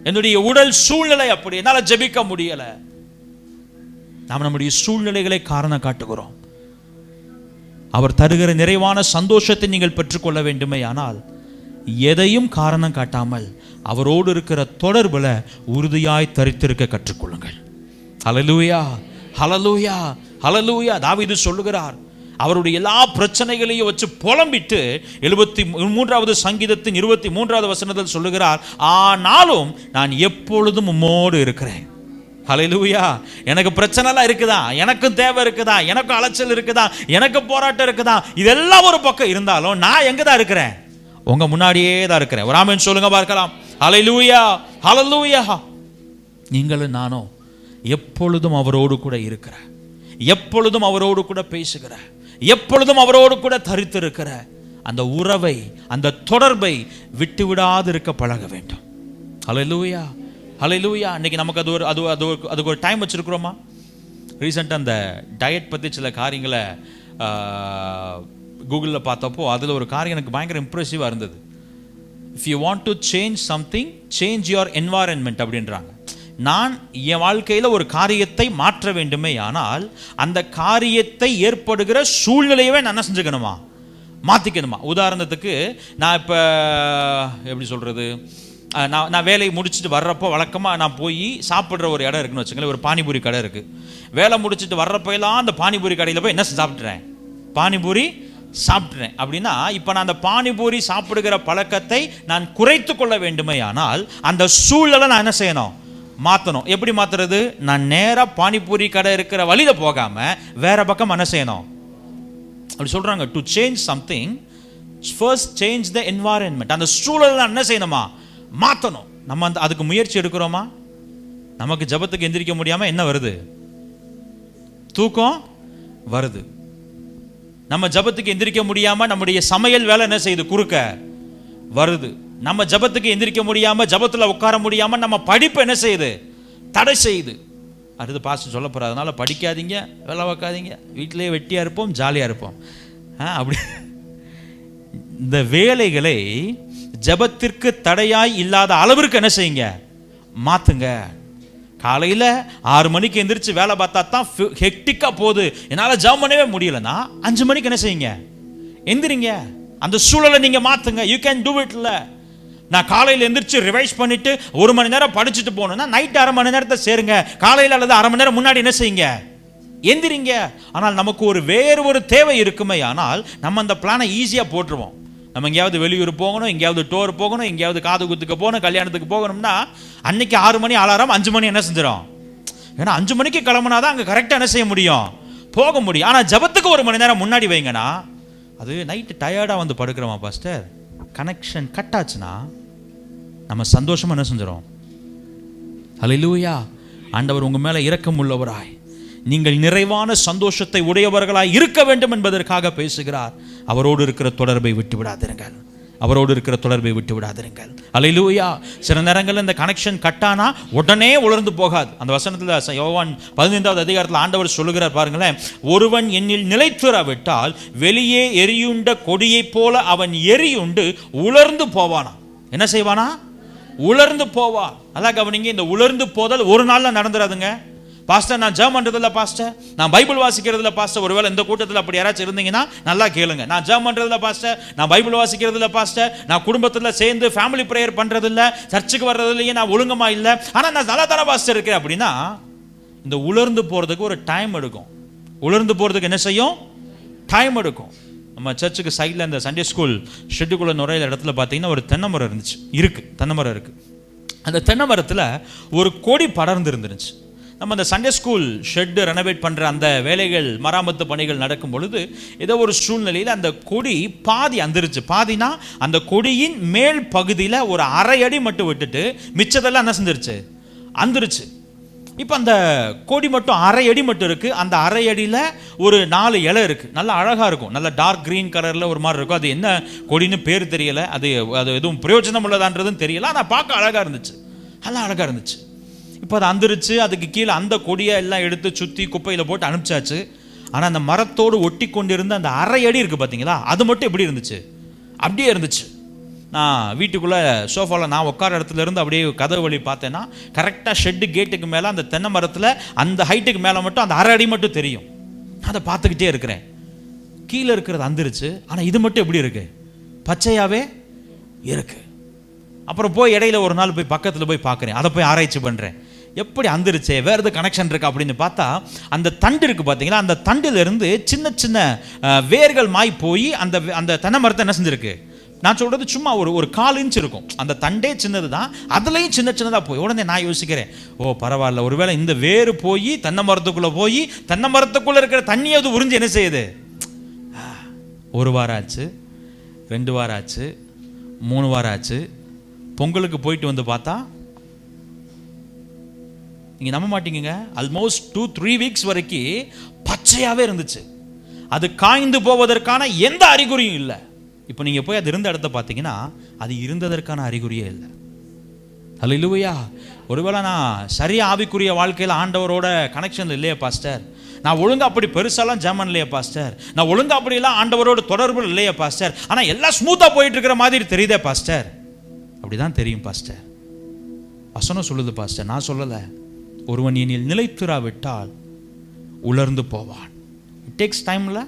என்னுடைய உடல் சூழ்நிலை அப்படி, என்னால ஜெபிக்க முடியல. நாம் நம்முடைய சூழ்நிலைகளை காரணம் காட்டுகிறோம். அவர் தருகிற நிறைவான சந்தோஷத்தை நீங்கள் பெற்றுக்கொள்ள வேண்டுமே ஆனால் எதையும் காரணம் காட்டாமல் அவரோடு இருக்கிற தொடர்புல உறுதியாய் தரித்திருக்க கற்றுக்கொள்ளுங்கள். ஹல்லேலூயா, ஹல்லேலூயா, ஹல்லேலூயா. தாவீது சொல்லுகிறார், அவருடைய எல்லா பிரச்சனைகளையும் வச்சு புலம்பிட்டு 73வது சங்கீதத்தின் 23வது வசனத்தில் சொல்லுகிறார், ஆனாலும் நான் எப்பொழுதும் உம்மோடு இருக்கிறேன். ஹல்லேலூயா. எனக்கு பிரச்சனைலாம் இருக்குதா, எனக்கும் தேவை இருக்குதா, எனக்கும் அலைச்சல் இருக்குதா, எனக்கு போராட்டம் இருக்குதா, இதெல்லாம் ஒரு பக்கம் இருந்தாலும் நான் எங்க தான் இருக்கிறேன்? உங்க முன்னாடியே தான் இருக்கிறேன். ஒரு ஆமென் சொல்லுங்க பார்க்கலாம். ஹல்லேலூயா, ஹல்லேலூயா. நீங்களும் நானும் எப்பொழுதும் அவரோடு கூட இருக்கிற, எப்பொழுதும் அவரோடு கூட பேசுகிற, எப்பொழுதும் அவரோடு கூட தரித்திருக்கிற அந்த உறவை, அந்த தொடர்பை விட்டு விடாது இருக்க பழக வேண்டும். ஹல்லேலூயா, ஹல்லேலூயா. இன்னைக்கு நமக்கு அதுக்கு ஒரு டைம் வச்சிருக்கிறோமா? ரீசெண்டாக அந்த டயட் பற்றி சில காரியங்களை கூகுளில் பார்த்தப்போ அதில் ஒரு காரியம் எனக்கு பயங்கர இம்ப்ரெசிவாக இருந்தது. If you want to change something, change your environment அப்படின்றாங்க. நான் என் வாழ்க்கையில் ஒரு காரியத்தை மாற்ற வேண்டுமே ஆனால் அந்த காரியத்தை ஏற்படுகிற சூழ்நிலையவே நான் என்ன செஞ்சுக்கணுமா, மாற்றிக்கணுமா. உதாரணத்துக்கு நான் இப்போ எப்படி சொல்கிறது, நான் வேலையை முடிச்சுட்டு வர்றப்போ வழக்கமாக நான் போய் சாப்பிட்ற ஒரு இடம் இருக்குன்னு வச்சுக்கோங்களேன், ஒரு பானிபூரி கடை இருக்குது. வேலை முடிச்சுட்டு வர்றப்போ எல்லாம் அந்த பானிபூரி கடையில் போய் என்ன சாப்பிட்றேன், பானிபூரி சாப்பிட்றேன். அப்படின்னா இப்போ நான் அந்த பானிபூரி சாப்பிடுகிற பழக்கத்தை நான் குறைத்து கொள்ள வேண்டுமே ஆனால் அந்த சூழலை நான் என்ன செய்யணும், மாற்றணும். எப்படி மாற்றுறது? நான் நேராக பானிபூரி கடை இருக்கிற வழியில் போகாமல் வேற பக்கம் என்ன செய்யணும் அப்படி சொல்கிறாங்க. To change something first change the environment. அந்த சூழலை நான் என்ன செய்யணுமா, மாற்றணும். நம்ம அதுக்கு முயற்சி எடுக்கிறோமா? நமக்கு ஜெபத்துக்கு எந்திரிக்க முடியாமல் என்ன வருது, தூக்கம் வருது. நம்ம ஜெபத்துக்கு எந்திரிக்க முடியாமல் நம்முடைய சமையல் வேலை என்ன செய்யுது, குறுக்க வருது. நம்ம ஜெபத்துக்கு எந்திரிக்க முடியாமல், ஜெபத்தில் உட்கார முடியாமல் நம்ம படிப்பு என்ன செய்யுது, தடை செய்யுது. அடுத்து பாஸ்டர் சொல்ல போகிற, அதனால் படிக்காதீங்க, வேலை வைக்காதீங்க, வீட்டிலேயே வெட்டியாக இருப்போம், ஜாலியாக இருப்போம். அப்படி இந்த வேலைகளை ஜெபத்திற்கு தடையாய் இல்லாத அளவிற்கு என்ன செய்யுங்க, மாற்றுங்க. காலையில் 6 மணிக்கு எந்திரிச்சு வேலை பார்த்தா தான் ஹெக்டிக்காக போகுது, என்னால் ஜெபம் பண்ணவே முடியலன்னா 5 மணிக்கு என்ன செய்யுங்க, எந்திரிங்க. அந்த சூழலை நீங்கள் மாற்றுங்க. You can do it. இல்லை நான் காலையில் எந்திரிச்சு ரிவைஸ் பண்ணிட்டு 1 மணி நேரம் படிச்சுட்டு போகணும்னா நைட் 1/2 மணி நேரத்தை சேருங்க. காலையில் அல்லது 1/2 மணி நேரம் முன்னாடி என்ன செய்யுங்க, எந்திரிங்க. ஆனால் நமக்கு வேறு ஒரு தேவை இருக்குமே, ஆனால் நம்ம அந்த பிளானை ஈஸியாக போட்டுருவோம். நம்ம எங்கேயாவது வெளியூர் போகணும், எங்கேயாவது டூர் போகணும், எங்கேயாவது காது குத்துக்கு போகணும், கல்யாணத்துக்கு போகணும்னா அன்னைக்கு 6 மணி அலாரம் 5 மணி என்ன செஞ்சிடும். ஏன்னா 5 மணிக்கு கிளம்புனாதான் அங்கே கரெக்டாக என்ன செய்ய முடியும், போக முடியும். ஆனால் ஜபத்துக்கு 1 மணி நேரம் முன்னாடி வைங்கன்னா, அது நைட்டு டயர்டாக வந்து படுக்கிறோமா பாஸ்டர், கனெக்ஷன் கட் ஆச்சுன்னா நம்ம சந்தோஷமாக என்ன செஞ்சிடும். ஹல்லேலூயா. ஆண்டவர் உங்கள் மேலே இரக்கம் உள்ளவராய், நீங்கள் நிறைவான சந்தோஷத்தை உடையவர்களாய் இருக்க வேண்டும் என்பதற்காக பேசுகிறார். அவரோடு இருக்கிற தொடர்பை விட்டு விடாதிருங்கள், அவரோடு இருக்கிற தொடர்பை விட்டு விடாதிருங்கள். ஹல்லேலூயா. சில நேரங்களில் இந்த கனெக்ஷன் கட்டானா உடனே உலர்ந்து போகாது. அந்த வசனத்தில் யோவான் 15வது அதிகாரத்தில் ஆண்டவர் சொல்லுகிறார் பாருங்களேன், ஒருவன் என்னில் நிலைத்துறாவிட்டால் வெளியே எரியுண்ட கொடியைப் போல அவன் எரியுண்டு உலர்ந்து போவானா. என்ன செய்வானா, உலர்ந்து போவான். அதான் கவனிங்க, இந்த உலர்ந்து போதல் ஒரு நாள்ல நடந்துடாதுங்க. பாஸ்டர் நான் ஜெபம் பண்றதில்ல பாஸ்டர், நான் பைபிள் வாசிக்கிறதில்ல பாஸ்டர். ஒருவேளை இந்த கூட்டத்தில் அப்படி யாராச்சும் இருந்தீங்கன்னா நல்லா கேளுங்க. நான் ஜெபம் பண்றதில்ல பாஸ்டர், நான் பைபிள் வாசிக்கிறதில்ல பாஸ்டர், நான் குடும்பத்தில் சேர்ந்து ஃபேமிலி ப்ரேயர் பண்றதில்ல, சர்ச்சுக்கு வர்றதில்லையே, நான் ஒழுங்கமா இல்லை, ஆனால் நான் நல்லா தானே பாஸ்டர் இருக்கேன் அப்படின்னா, இந்த உலர்ந்து போறதுக்கு ஒரு டைம் எடுக்கும். உலர்ந்து போறதுக்கு என்ன செய்யும், டைம் எடுக்கும். நம்ம சர்ச்சுக்கு சைடில் இந்த சண்டே ஸ்கூல் ஷெட்டுக்குள்ள நுழையிற இடத்துல பார்த்தீங்கன்னா ஒரு தென்னை மரம் இருந்துச்சு, தென்னை மரம் இருக்கு. அந்த தென்னை மரத்தில் ஒரு கொடி படர்ந்து இருந்துருச்சு. நம்ம அந்த சண்டே ஸ்கூல் ஷெட்டு ரெனோவேட் பண்ணுற அந்த வேலைகள், மராமத்து பணிகள் நடக்கும் பொழுது ஏதோ ஒரு சூழ்நிலையில் அந்த கொடி பாதி அந்திருச்சு. பாதினா அந்த கொடியின் மேல் பகுதியில் ஒரு 1/2 அடி மட்டும் விட்டுட்டு மிச்சதெல்லாம் என்ன செஞ்சிருச்சு, அந்திருச்சு. இப்போ அந்த கொடி மட்டும் 1/2 அடி மட்டும் இருக்கு. அந்த 1/2 அடியில் ஒரு 4 இலை இருக்கு, நல்லா அழகா இருக்கும், நல்ல டார்க் கிரீன் கலர்ல ஒரு மாதிரி இருக்கும். அது என்ன கொடின்னு பேர் தெரியல, அது எதுவும் பிரயோஜனம் உள்ளதான்றதும் தெரியல, ஆனால் பார்க்க அழகா இருந்துச்சு, நல்லா அழகா இருந்துச்சு. இப்போ அது அந்திருச்சு. அதுக்கு கீழே அந்த கொடியை எல்லாம் எடுத்து சுற்றி குப்பையில் போட்டு அனுப்பிச்சாச்சு. ஆனால் அந்த மரத்தோடு ஒட்டி கொண்டிருந்த அந்த 1/2 அடி இருக்குது பார்த்தீங்களா, அது மட்டும் எப்படி இருந்துச்சு, அப்படியே இருந்துச்சு. நான் வீட்டுக்குள்ளே சோஃபாவில் நான் உட்கார இடத்துல இருந்து அப்படியே கதவு வழி பார்த்தேன்னா கரெக்டாக ஷெட்டு கேட்டுக்கு மேலே அந்த தென்னை மரத்தில் அந்த ஹைட்டுக்கு மேலே மட்டும் அந்த 1/2 அடி மட்டும் தெரியும். அதை பார்த்துக்கிட்டே இருக்கிறேன். கீழே இருக்கிறது அந்திருச்சு, ஆனால் இது மட்டும் எப்படி இருக்கு, பச்சையாகவே இருக்கு. அப்புறம் போய் இடையில ஒரு நாள் போய் பக்கத்தில் போய் பார்க்குறேன், அதை போய் ஆராய்ச்சி பண்ணுறேன், எப்படி அந்திருச்சே, வேறு எது கனெக்ஷன் இருக்கா அப்படின்னு பார்த்தா அந்த தண்டு இருக்குது பார்த்தீங்களா, அந்த தண்டிலிருந்து சின்ன சின்ன வேர்கள் மாய் போய் அந்த அந்த தென்னை மரத்தை என்ன செஞ்சிருக்கு. நான் சொல்கிறது சும்மா ஒரு 1/4 இன்ச் இருக்கும், அந்த தண்டே சின்னது தான், அதுலேயும் சின்ன சின்னதாக போய். உடனே நான் யோசிக்கிறேன், ஓ பரவாயில்ல, ஒருவேளை இந்த வேறு போய் தென்னை மரத்துக்குள்ளே போய் தென்னை மரத்துக்குள்ளே இருக்கிற தண்ணியை அது உறிஞ்சு என்ன செய்யுது. 1 வாரம் ஆச்சு, 2 வாரம் ஆச்சு, 3 வாரம் ஆச்சு. பொங்கலுக்கு போயிட்டு வந்து பார்த்தா நீங்கள் நம்ப மாட்டீங்க, ஆல்மோஸ்ட் 2-3 வீக்ஸ் வரைக்கும் பச்சையாகவே இருந்துச்சு. அது காய்ந்து போவதற்கான எந்த அறிகுறியும் இல்லை. இப்போ நீங்கள் போய் அது இருந்த இடத்த பார்த்தீங்கன்னா அது இருந்ததற்கான அறிகுறியே இல்லை. ஹல்லேலூயா. ஒருவேளை நான் சரியா ஆவிக்குரிய வாழ்க்கையில் ஆண்டவரோட கனெக்ஷன் இல்லையா பாஸ்டர், நான் ஒழுங்காக அப்படி பெருசாலாம் ஜெபம் இல்லையா பாஸ்டர், நான் ஒழுங்காக அப்படிலாம் ஆண்டவரோட தொடர்பு இல்லையா பாஸ்டர், ஆனால் எல்லாம் ஸ்மூத்தாக போயிட்டு இருக்கிற மாதிரி தெரியுதே பாஸ்டர். அப்படிதான் தெரியும் பாஸ்டர், வசனம் சொல்லுது பாஸ்டர், நான் சொல்லலை. ஒருவன் என்னில் நிலைத்திராவிட்டால் உலர்ந்து போவான். இட் டேக்ஸ் டைம்ல.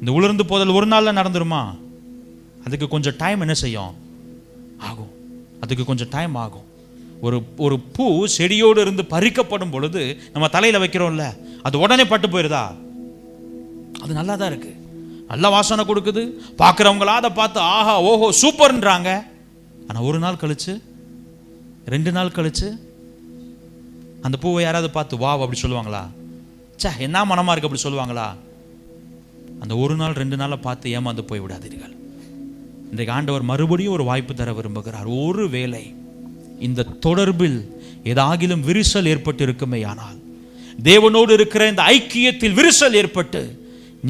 இந்த உலர்ந்து போதல் ஒரு நாளில் நடந்துருமா, அதுக்கு கொஞ்சம் டைம் என்ன செய்யும், ஆகும். அதுக்கு கொஞ்சம் டைம் ஆகும். ஒரு பூ செடியோடு இருந்து பறிக்கப்படும் பொழுது நம்ம தலையில் வைக்கிறோம்ல, அது உடனே பட்டு போயிருதா, அது நல்லா தான் இருக்கு, நல்ல வாசனை கொடுக்குது, பார்க்குறவங்களா அதை பார்த்து ஆஹா ஓஹோ சூப்பர்ன்றாங்க. ஆனால் 1 நாள் கழிச்சு 2 நாள் கழிச்சு அந்த பூவை யாராவது பார்த்து வா அப்படி சொல்லுவாங்களா, சே என்ன மனமா இருக்கு அப்படி சொல்லுவாங்களா. அந்த 1 நாள் 2 நாளை பார்த்து ஏமாந்து போய் விடாதீர்கள். இன்றைக்கு ஆண்டவர் மறுபடியும் ஒரு வாய்ப்பு தர விரும்புகிறார். ஒரு வேளை இந்த தொடர்பில் ஏதாகிலும் விரிசல் ஏற்பட்டு இருக்குமே ஆனால், தேவனோடு இருக்கிற இந்த ஐக்கியத்தில் விரிசல் ஏற்பட்டு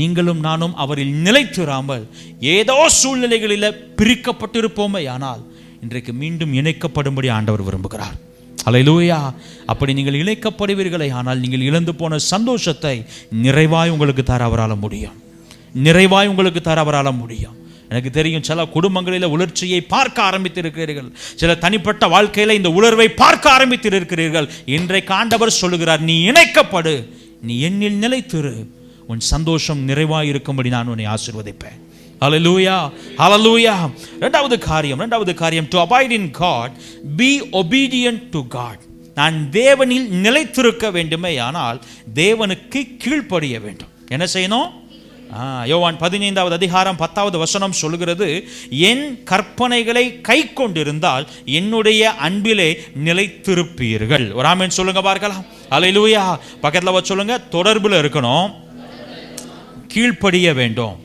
நீங்களும் நானும் அவரில் நிலைத்திராமல் ஏதோ சூழ்நிலைகளில் பிரிக்கப்பட்டிருப்போமே ஆனால், இன்றைக்கு மீண்டும் இணைக்கப்படும்படி ஆண்டவர் விரும்புகிறார். ஹல்லேலூயா. அப்படி நீங்கள் இணைக்கப்படுவீர்களே ஆனால் நீங்கள் இழந்து போன சந்தோஷத்தை நிறைவாய் உங்களுக்கு தர அவரால் முடியும், நிறைவாய் உங்களுக்கு தர அவரால் முடியும். எனக்கு தெரியும், சில குடும்பங்களில் உணர்ச்சியை பார்க்க ஆரம்பித்திருக்கிறீர்கள், சில தனிப்பட்ட வாழ்க்கையில் இந்த உணர்வை பார்க்க ஆரம்பித்திருக்கிறீர்கள். இன்றைக்கு ஆண்டவர் சொல்லுகிறார், நீ இணைக்கப்படு, நீ என்னில் நிலைத்திரு, உன் சந்தோஷம் நிறைவாய் இருக்கும்படி நான் உன்னை ஆசீர்வதிப்பேன். ஹalleluya ஹalleluya. இரண்டாவது காரியம் to abide in God, be obedient to God. நான் தேவனில் நிலைத்திருக்க வேண்டுமே ஆனால் தேவனுக்கு கீழ்ப்படிய வேண்டும். என்ன செய்யணும்? யோவான் 15வது அதிகாரம் 10வது வசனம் சொல்கிறது, என் கற்பனைகளை கை கொண்டிருந்தால் என்னுடைய அன்பிலே நிலைத்திருப்பீர்கள். ஒரு ஆமென் சொல்லுங்க பார்க்கலாம். ஹalleluya. பக்கத்துல வச்சு சொல்லுங்க, தொடர்புல இருக்கணும், கீழ்ப்படிய வேண்டும்.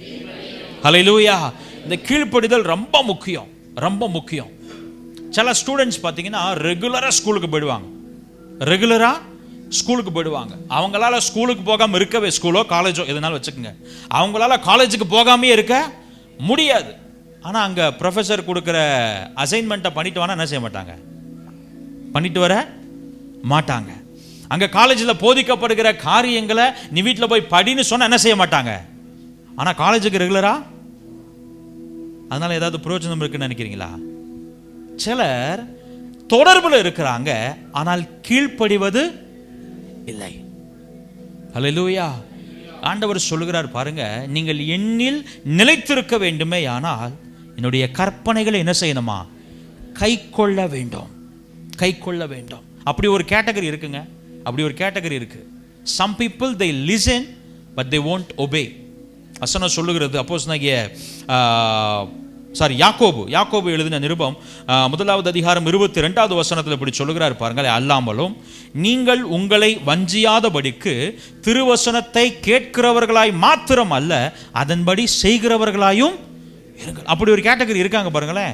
ஹalleluya. இந்த கீழ்ப்படிதல் ரொம்ப முக்கியம். சில ஸ்டூடெண்ட்ஸ் பார்த்தீங்கன்னா ரெகுலரா ஸ்கூலுக்கு போயிடுவாங்க. அவங்களால ஸ்கூலுக்கு போகாமல் இருக்கவே, ஸ்கூலோ காலேஜோ எதுனாலும் வச்சுக்கோங்க, அவங்களால காலேஜுக்கு போகாமே இருக்க முடியாது. ஆனால் அங்கே ப்ரொஃபஸர் கொடுக்குற அசைன்மெண்ட்டை பண்ணிட்டு வானா என்ன செய்ய மாட்டாங்க? பண்ணிட்டு வர மாட்டாங்க. அங்கே காலேஜில் போதிக்கப்படுகிற காரியங்களை நீ வீட்டில் போய் படின்னு சொன்னால் என்ன செய்ய மாட்டாங்க? ஆனால் காலேஜுக்கு ரெகுலரா, அதனால ஏதாவது பிரயோஜனம் இருக்குன்னு நினைக்கிறீங்களா? சிலர் தொடர்பில் இருக்கிறாங்க, ஆனால் கீழ்ப்படிவது இல்லை. ஹalleluya. ஆண்டவர் சொல்லுகிறார் பாருங்க, நீங்கள் என்னில் நிலைத்திருக்க வேண்டுமே ஆனால் என்னுடைய கற்பனைகளை என்ன செய்யணுமா? கை கொள்ள வேண்டும். அப்படி ஒரு கேட்டகரி இருக்குங்க. some people they listen but they won't obey. வசனம் சொல்லுகிறது, அப்போஸ்தலனாகிய யாக்கோபு எழுதின நிருபம் 1வது அதிகாரம் 22வது வசனத்தில் இப்படி சொல்லுகிறார் பாருங்கள், அல்லாமலும் நீங்கள் உங்களை வஞ்சியாதபடிக்கு திருவசனத்தை கேட்கிறவர்களாய் மாத்திரம் அல்ல, அதன்படி செய்கிறவர்களாயும் இருங்கள். அப்படி ஒரு கேட்டகரி இருக்காங்க பாருங்களேன்.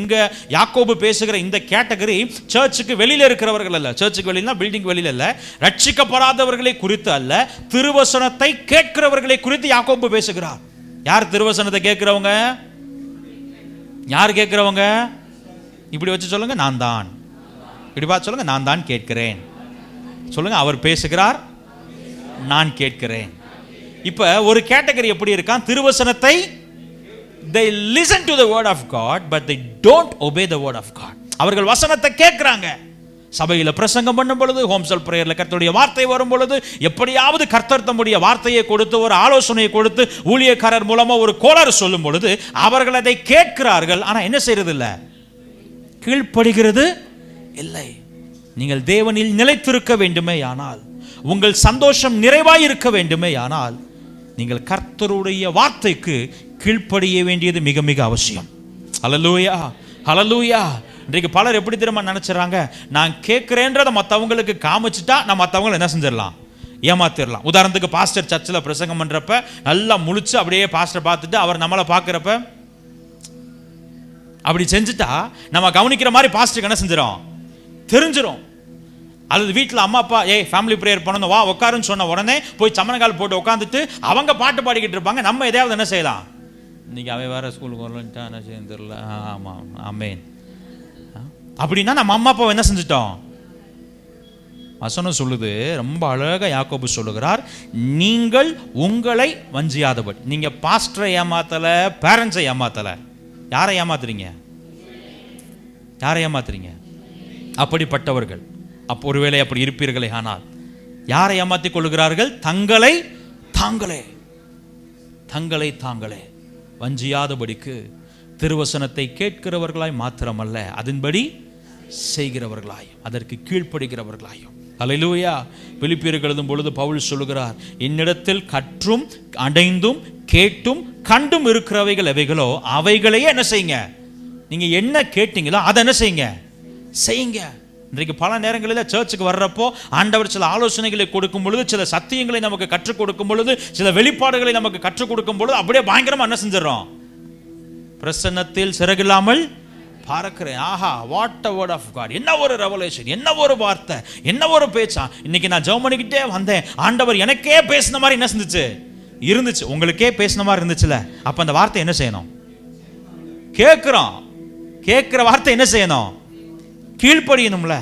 இங்க யாக்கோபு பேசுகிற இந்த கேட்டகரி சர்ச்சுக்கு வெளியில இருக்கிறவர்கள் அல்ல. சர்ச்சுக்கு வெளியில, பில்டிங் வெளியில அல்ல, ரட்சிக்கப்படாதவர்களை குறித்து அல்ல, திருவசனத்தை கேட்கிறவர்களை குறித்து யாக்கோபு பேசுகிறார். யார் திருவசனத்தை கேட்கிறவங்க? யார் கேட்கிறவங்க? இப்படி வச்சு சொல்லுங்க, நான் தான். இப்படி பார்த்து சொல்லுங்க, நான் தான் கேட்கிறேன். சொல்லுங்க, அவர் பேசுகிறார், நான் கேட்கிறேன். இப்ப ஒரு கேட்டகரி எப்படி இருக்கான்? திருவசனத்தை they listen to the word of God but they don't obey the word of God. அவர்கள் வசனத்தை கேட்கிறாங்க, சபையில் பிரசங்கம் பண்ணும் பொழுது, ஹோம் செல் பிரேயர்ல கர்த்தருடைய வார்த்தை வரும் பொழுது, எப்படியாவது கர்த்தர் தம்முடைய வார்த்தையை கொடுத்து, ஒரு ஆலோசனையை கொடுத்து, ஊழியக்காரர் மூலமா ஒரு கோளாறு சொல்லும் பொழுது அவர்கள் அதை கேட்கிறார்கள். ஆனா என்ன செய்யறது இல்லை? கீழ்ப்படுகிறது இல்லை. நீங்கள் தேவனில் நிலைத்திருக்க வேண்டுமே ஆனால், உங்கள் சந்தோஷம் நிறைவாய் இருக்க வேண்டுமே ஆனால், நீங்கள் கர்த்தருடைய வார்த்தைக்கு கீழ்ப்படிய வேண்டியது மிக மிக அவசியம். ஹல்லேலூயா ஹல்லேலூயா. இன்றைக்கு பலர் எப்படி தெரியுமா நினைச்சுறாங்க? நான் கேட்கிறேன்றதை மற்றவங்களுக்கு காமிச்சிட்டா நான் மற்றவங்களை என்ன செஞ்சிடலாம்? ஏமாத்திடலாம். உதாரணத்துக்கு பாஸ்டர் சர்ச்சில் பிரசங்கம் பண்றப்ப நல்லா முழிச்சு அப்படியே பாஸ்டர் பார்த்துட்டு அவர் நம்மளை பார்க்குறப்ப அப்படி செஞ்சுட்டா நம்ம கவனிக்கிற மாதிரி பாஸ்டருக்கு என்ன செஞ்சிடும்? தெரிஞ்சிடும். அல்லது வீட்டில் அம்மா அப்பா ஃபேமிலி ப்ரேயர் பண்ணணும் வா உட்காருன்னு சொன்ன உடனே போய் சமணங்கால் போட்டு உட்காந்துட்டு அவங்க பாட்டு பாடிக்கிட்டு இருப்பாங்க. நம்ம எதையாவது என்ன செய்யலாம்? இன்னைக்கு அவன் வேற ஸ்கூலுக்கு வரலன்ட்டா என்ன செய்ய தெரியல. ஆமாம் ஆமேன். அப்படின்னா நம்ம அம்மா அப்பா என்ன செஞ்சிட்டோம்? வசனம் சொல்லுது, ரொம்ப அழகா யாக்கோபு சொல்லுகிறார், நீங்கள் உங்களை வஞ்சியாதபடி. நீங்க பாஸ்டரை ஏமாத்தல, பேரண்ட்ஸை ஏமாத்தல. யாரை ஏமாத்துறீங்க? அப்படிப்பட்டவர்கள் ஒருவேளை அப்படி இருப்பீர்களே ஆனால் யாரை ஏமாத்திக் கொள்கிறார்கள்? தங்களை தாங்களே வஞ்சியாதபடிக்கு திருவசனத்தை கேட்கிறவர்களாய் மாத்திரமல்ல, அதன்படி செய்கிறவர்களாயும் அதற்கு கீழ்ப்படுகிறவர்களாயும். ஹல்லேலூயா. பிலிப்பியருக்கு எழுதும் பொழுது பவுல் சொல்லுகிறார், என்னிடத்தில் கற்றும் அடைந்தும் கேட்டும் கண்டும் இருக்கிறவைகள் எவைகளோ அவைகளையே என்ன செய்யுங்க? நீங்க என்ன கேட்டீங்களோ அதை என்ன செய்யுங்க. இன்றைக்கு பல நேரங்களில் சர்ச்சுக்கு வர்றப்போ ஆண்டவர் சில ஆலோசனைகளை கொடுக்கும் பொழுது, சில சத்தியங்களை நமக்கு கற்றுக் கொடுக்கும் பொழுது, சில வெளிப்பாடுகளை நமக்கு கற்றுக் கொடுக்கும் பொழுது அப்படியே பயங்கரமா என்ன செஞ்சிடறோம்? பிரசன்னத்தில் சிறகில்லாமல் பார்க்கிறேன். ஆஹா, what a word of God. என்ன ஒரு ரெவலேஷன், என்ன ஒரு வார்த்தை, என்ன ஒரு பேச்சா. இன்னைக்கு நான் ஜெபம் பண்ணிக்கிட்டே வந்தேன், ஆண்டவர் எனக்கே பேசின மாதிரி என்ன செஞ்சுச்சு? இருந்துச்சு. உங்களுக்கே பேசின மாதிரி இருந்துச்சுல, அப்ப அந்த வார்த்தை என்ன செய்யணும்? கேட்கிற வார்த்தை என்ன செய்யணும்? கீழ்ப்படியணும்ல.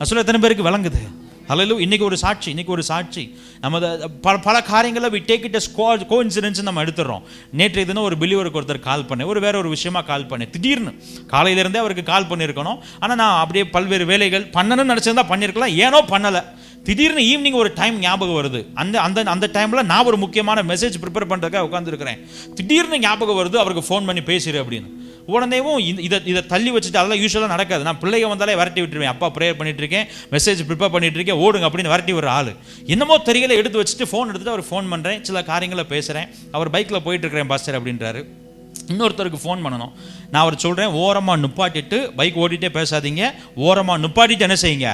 சொல்ல எத்தனை பேருக்கு விளங்குது? ஹல்லேலூயா. இன்னைக்கு ஒரு சாட்சி நம்ம பல காரியங்களை we take it as coincidence நம்ம எடுத்துறோம். நேற்றைய தினம் ஒரு பிலீவருக்கு ஒருத்தர் கால் பண்ணேன், வேற ஒரு விஷயமா கால் பண்ணேன். திடீர்னு காலையிலிருந்தே அவருக்கு கால் பண்ணியிருக்கணும். ஆனால் நான் அப்படியே பல்வேறு வேலைகள் பண்ணணும்னு நினச்சிருந்தா பண்ணியிருக்கலாம், ஏனோ பண்ணலை. திடீர்னு ஈவினிங் ஒரு டைம் ஞாபகம் வருது. அந்த அந்த அந்த டைமில் நான் ஒரு முக்கியமான மெசேஜ் ப்ரிப்பேர் பண்ணுறதுக்காக உட்காந்துருக்கிறேன். திடீர்னு ஞாபகம் வருது அவருக்கு ஃபோன் பண்ணி பேசுகிற அப்படின்னு. உடனேவும் இதை தள்ளி வச்சுட்டு, அதெல்லாம் யூஸ்வலாக நடக்காது. நான் பிள்ளைங்க வந்தாலே விரட்டி விட்டுருவேன். அப்பா ப்ரேயர் பண்ணிட்டு இருக்கேன், மெசேஜ் ப்ரிப்பேர் பண்ணிட்டு இருக்கேன், ஓடுங்க அப்படின்னு விரட்டி விடுற ஆள். என்னமோ தெரியல, எடுத்து வச்சுட்டு ஃபோன் எடுத்துட்டு அவர் ஃபோன் பண்ணுறேன், சில காரியங்களை பேசுகிறேன். அவர் பைக்கில் போயிட்டு இருக்கிறேன் பாஸ்டர் அப்படின்றாரு. இன்னொருத்தருக்கு ஃபோன் பண்ணணும். நான் அவர் சொல்கிறேன், ஓரமாக நுப்பாட்டிட்டு பைக் ஓடிட்டே பேசாதீங்க, ஓரமாக நுப்பாட்டிட்டு என்ன செய்யுங்க,